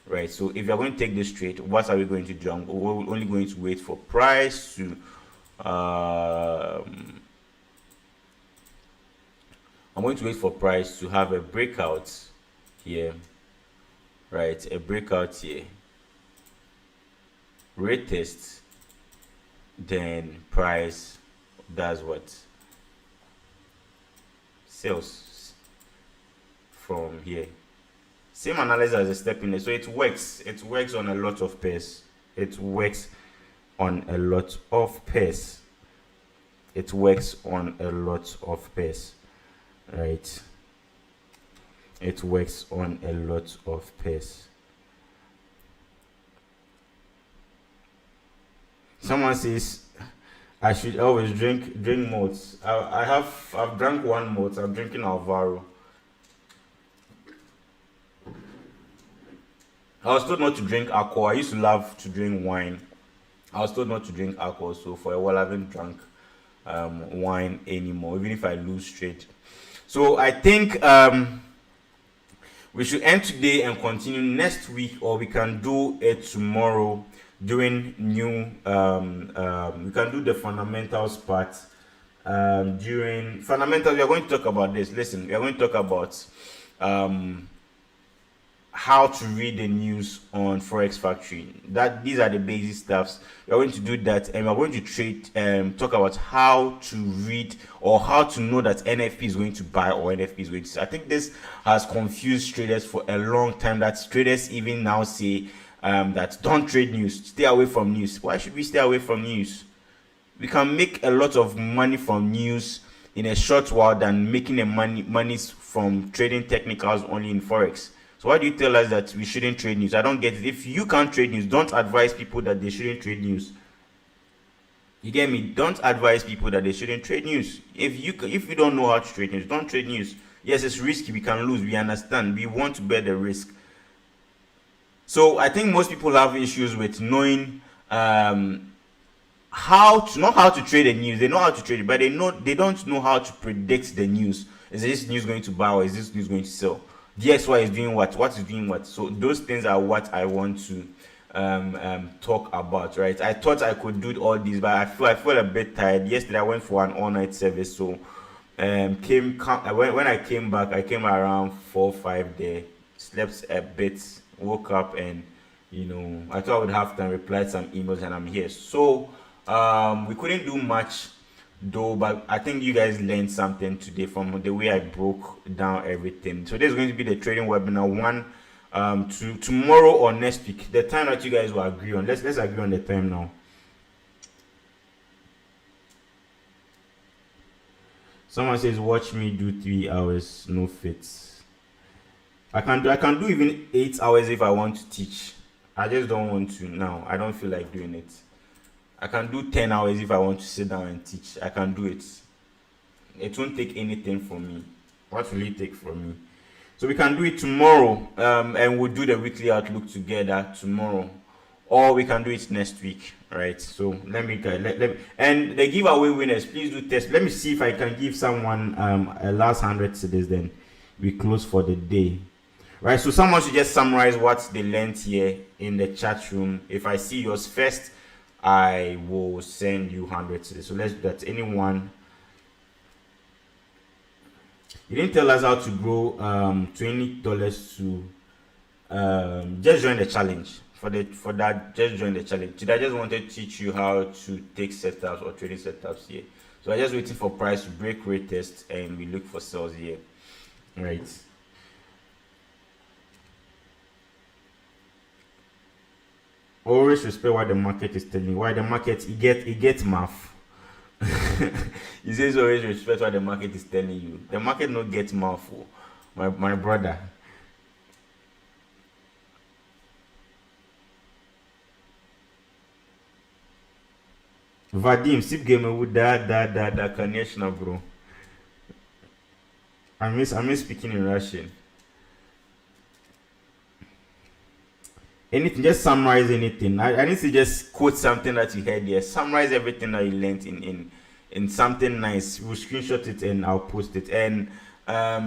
right? So if you're going to take this trade, what are we going to do? We're only going to wait for price to I'm going to wait for price to have a breakout here, right? A breakout here, retest, then price does what? Sells from here. Same analysis as a step in there. So it works. It works on a lot of pairs. It works on a lot of pairs. It works on a lot of pairs, right? It works on a lot of pairs. Someone says I should always drink malts. I've drank one malt. I'm drinking Alvaro. I was told not to drink alcohol. I used to love to drink wine. I was told not to drink alcohol, so for a while I haven't drunk wine anymore, even if I lose trade. So I think we should end today and continue next week, or we can do it tomorrow during new we can do the fundamentals part. During fundamentals, we are going to talk about this. Listen, we are going to talk about how to read the news on Forex Factory. These are the basic stuffs. We're going to do that, and we're going to talk about how to read or how to know that NFP is going to buy or NFP is going to sell. I think this has confused traders for a long time, that traders even now say that don't trade news, stay away from news. Why should we stay away from news? We can make a lot of money from news in a short while than making the money from trading technicals only in Forex. So why do you tell us that we shouldn't trade news? I don't get it. If you can't trade news, don't advise people that they shouldn't trade news. You get me? Don't advise people that they shouldn't trade news. If you don't know how to trade news, don't trade news. Yes, it's risky. We can lose. We understand. We want to bear the risk. So I think most people have issues with knowing not how to trade the news. They know how to trade it, but they don't know how to predict the news. Is this news going to buy or is this news going to sell? DXY is doing what is doing what. So those things are what I want to talk about, right? I thought I could do all these, but I feel a bit tired. Yesterday I went for an all-night service, so when I came back, I came around 4-5 there, slept a bit, woke up, and I thought I would have time, replied some emails, and I'm here. So we couldn't do much though, but I think you guys learned something today from the way I broke down everything. So this is going to be the trading webinar 1 to tomorrow or next week, the time that you guys will agree on. Let's agree on the time now. Someone says watch me do 3 hours, no fits. I can do even 8 hours if I want to teach. I just don't want to now. I don't feel like doing it. I can do 10 hours if I want to sit down and teach. I can do it. It won't take anything from me. What will it take from me? So we can do it tomorrow, and we'll do the weekly outlook together tomorrow, or we can do it next week, right? So let me and the giveaway winners, please do test. Let me see if I can give someone a last 100 cedis. Then we close for the day, right? So someone should just summarize what they learned here in the chat room. If I see yours first, I will send you 100 cedis. So let's do that. Anyone? You didn't tell us how to grow $20 to just join the challenge. For that, just join the challenge. Today I just wanted to teach you how to take setups or trading setups here. So I'm just waiting for price to break rate test, and we look for sales here. Right. Always respect what the market is telling you. Why the market it gets math. He says always respect what the market is telling you. The market not get math, my brother. Vadim, sip game with that connection, bro. I miss speaking in Russian. anything, just summarize anything. I need to just quote something that you heard here. Summarize everything that you learned in something nice. We'll screenshot it and I'll post it. And how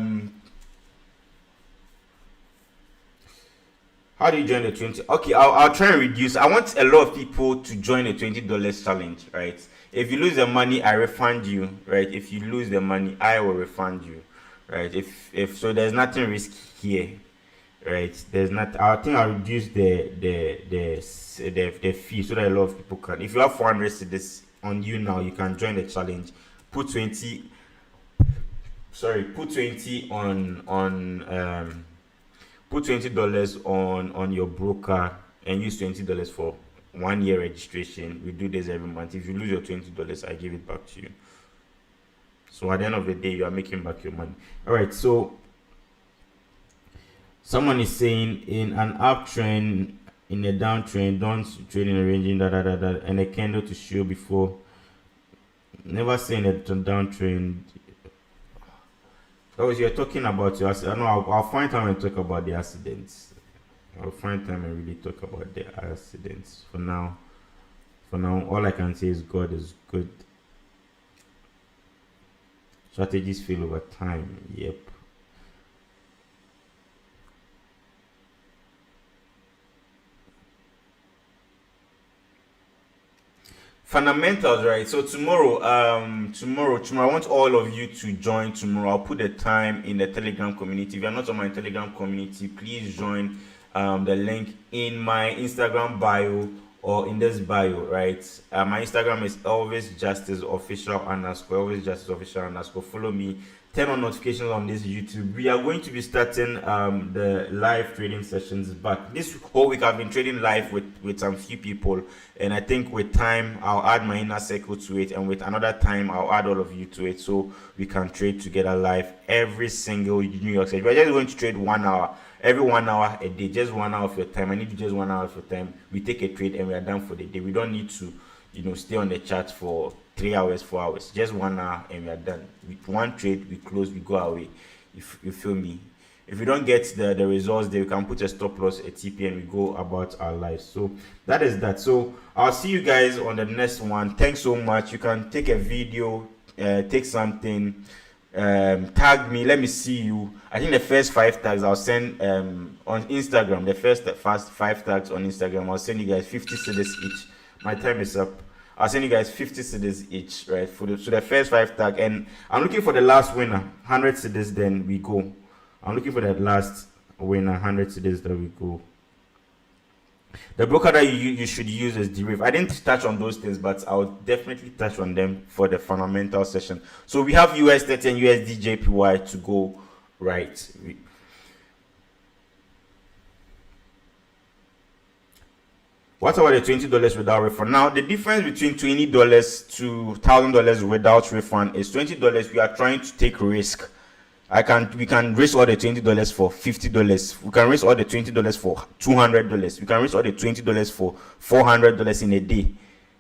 do you join the 20? Okay, I'll try and reduce. I want a lot of people to join the $20 challenge, right? If you lose the money, I refund you, right? If you lose the money, I will refund you, right? If so, there's nothing risky here, right? There's not. I think I'll reduce the fee so that a lot of people can. If you have 400 cedis on you now, you can join the challenge. Put 20. Sorry, put 20 on put $20 on your broker and use $20 for 1 year registration. We do this every month. If you lose your $20, I give it back to you. So at the end of the day, you are making back your money. All right. So someone is saying in an uptrend, in a downtrend, don't trade in a ranging and a candle to show before. Never saying a downtrend. Oh, you're talking about your accident. No, I'll find time and talk about the accidents. I'll find time and really talk about the accidents. For now, all I can say is God is good. Strategies fail over time. Yep. Fundamentals, right? So tomorrow, I want all of you to join tomorrow. I'll put the time in the Telegram community. If you're not on my Telegram community, please join the link in my Instagram bio or in this bio, right? My Instagram is always justice official _. Follow me. Turn on notifications on this YouTube. We are going to be starting the live trading sessions back. This whole week I've been trading live with some few people, and I think with time I'll add my inner circle to it, and with another time I'll add all of you to it so we can trade together live every single New York session. We're just going to trade 1 hour. Every 1 hour a day, just 1 hour of your time. I need just 1 hour of your time. We take a trade and we are done for the day. We don't need to, stay on the chat for 3 hours, 4 hours. Just 1 hour and we are done. With one trade, we close, we go away. If you feel me. If we don't get the results there, we can put a stop loss, a TP, and we go about our lives. So that is that. So I'll see you guys on the next one. Thanks so much. You can take a video, take something, tag me, let me see you. I think the first 5 tags I'll send on Instagram. The first 5 tags on Instagram, I'll send you guys 50 cedis each. My time is up. I'll send you guys 50 cedis each, right? So the first 5 tag, and I'm looking for the last winner, 100 cedis. Then we go. I'm looking for that last winner, 100 cedis. Then we go. The broker that you should use is Deriv. I didn't touch on those things, but I'll definitely touch on them for the fundamental session. So we have US30 and USD JPY to go, right? What about the $20 without refund? Now, the difference between $20 to $1,000 without refund is $20. We are trying to take risk. We can risk all the $20 for $50. We can risk all the $20 for $200. We can risk all the $20 for $400 in a day,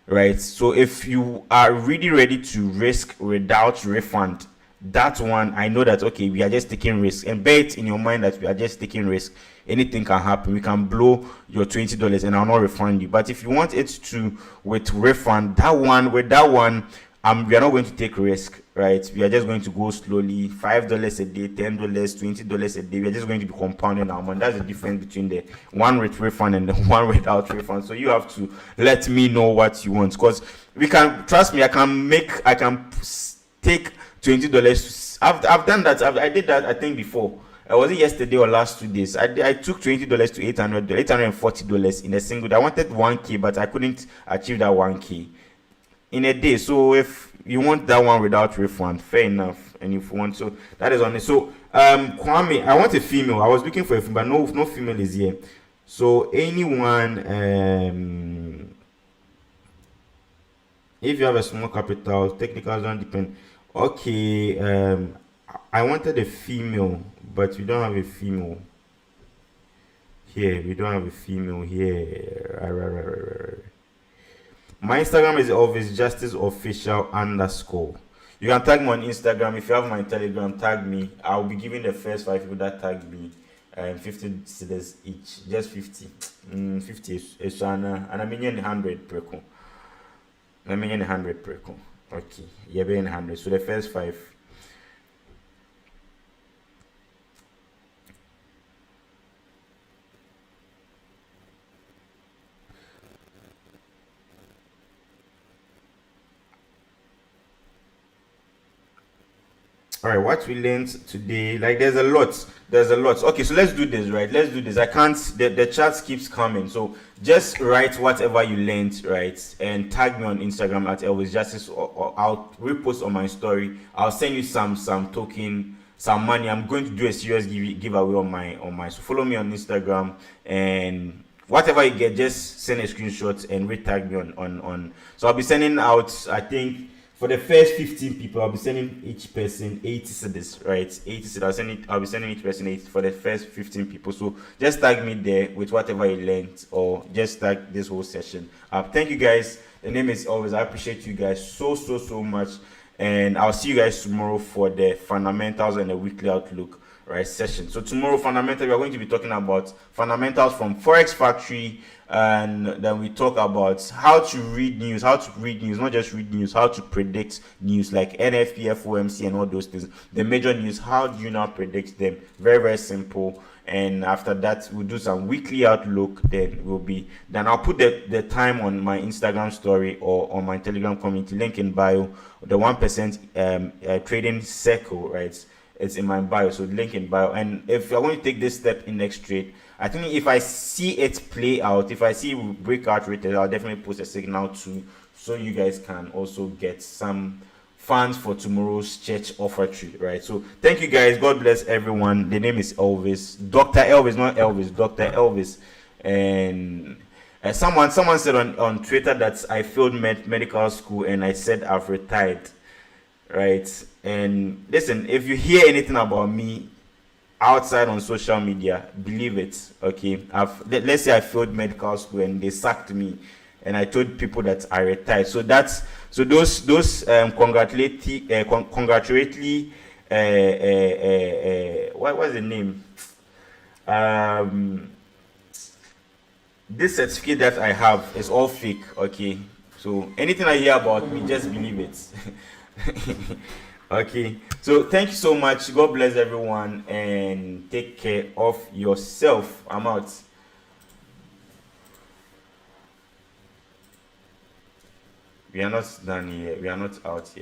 right? So if you are really ready to risk without refund, that one, I know that, okay, we are just taking risk, and bear it in your mind that we are just taking risk. Anything can happen. We can blow your $20 and I'll not refund you. But if you want it to with refund, we are not going to take risk, right? We are just going to go slowly. $5 a day, $10, $20 a day. We are just going to be compounding our money. That's the difference between the one with refund and the one without refund. So you have to let me know what you want, because we can, trust me, I can take $20. I've done that. I did that, I think, before. Was it yesterday or last 2 days? I took $20 to $840 in a single day. I wanted 1K, but I couldn't achieve that 1K in a day. So if you want that one without refund, fair enough. And if you want, so that is on it. So Kwame, I want a female. I was looking for a female, but no female is here. So anyone, if you have a small capital, technicals don't depend. Okay, I wanted a female, but we don't have a female here. My Instagram is always justiceofficial_. You can tag me on Instagram. If you have my Telegram, tag me. I'll be giving the first 5 people that tag me 50 cedis each, just 50. 50 is and I mean 100 preko. I mean 100 preko. Okay, yeah, 100. So the first five. All right, what we learned today, like there's a lot. Okay, so let's do this, right? Let's do this. I can't, the chat keeps coming. So just write whatever you learned, right? And tag me on Instagram at Elvis Justice, or I'll repost on my story. I'll send you some token, some money. I'm going to do a serious giveaway on my, so follow me on Instagram, and whatever you get, just send a screenshot and retag me on. So I'll be sending out, I think, for the first 15 people, I'll be sending each person 80 cedis, right? 80 cedis. I'll be sending each person 80 for the first 15 people. So just tag me there with whatever you learned, or just tag this whole session. Thank you guys. The name is Always. I appreciate you guys so much, and I'll see you guys tomorrow for the fundamentals and the weekly outlook, right, session. So tomorrow, fundamentals, we are going to be talking about fundamentals from Forex Factory, and then we talk about how to read news, not just read news, how to predict news like NFP, FOMC, and all those things. The major news, how do you now predict them? Very simple. And after that, we'll do some weekly outlook. Then I'll put the time on my Instagram story or on my Telegram community, link in bio. The 1% trading circle, right? It's in my bio, so link in bio. And if you're going to take this step in next trade, I think if I see it play out, if I see breakout rated, I'll definitely post a signal too, so you guys can also get some funds for tomorrow's church offer trade, right? So thank you guys. God bless everyone. The name is Elvis, Dr. Elvis, not Elvis, Dr. Elvis. And someone said on Twitter that I failed medical school, and I said I've retired, right? And listen, if you hear anything about me outside on social media, believe it. Okay, let's say I failed medical school and they sacked me, and I told people that I retired. So those congratulatory what's the name, this certificate that I have is all fake. Okay, so anything I hear about me, just believe it. Okay, so thank you so much. God bless everyone, and take care of yourself. I'm out. We are not done here. We are not out yet.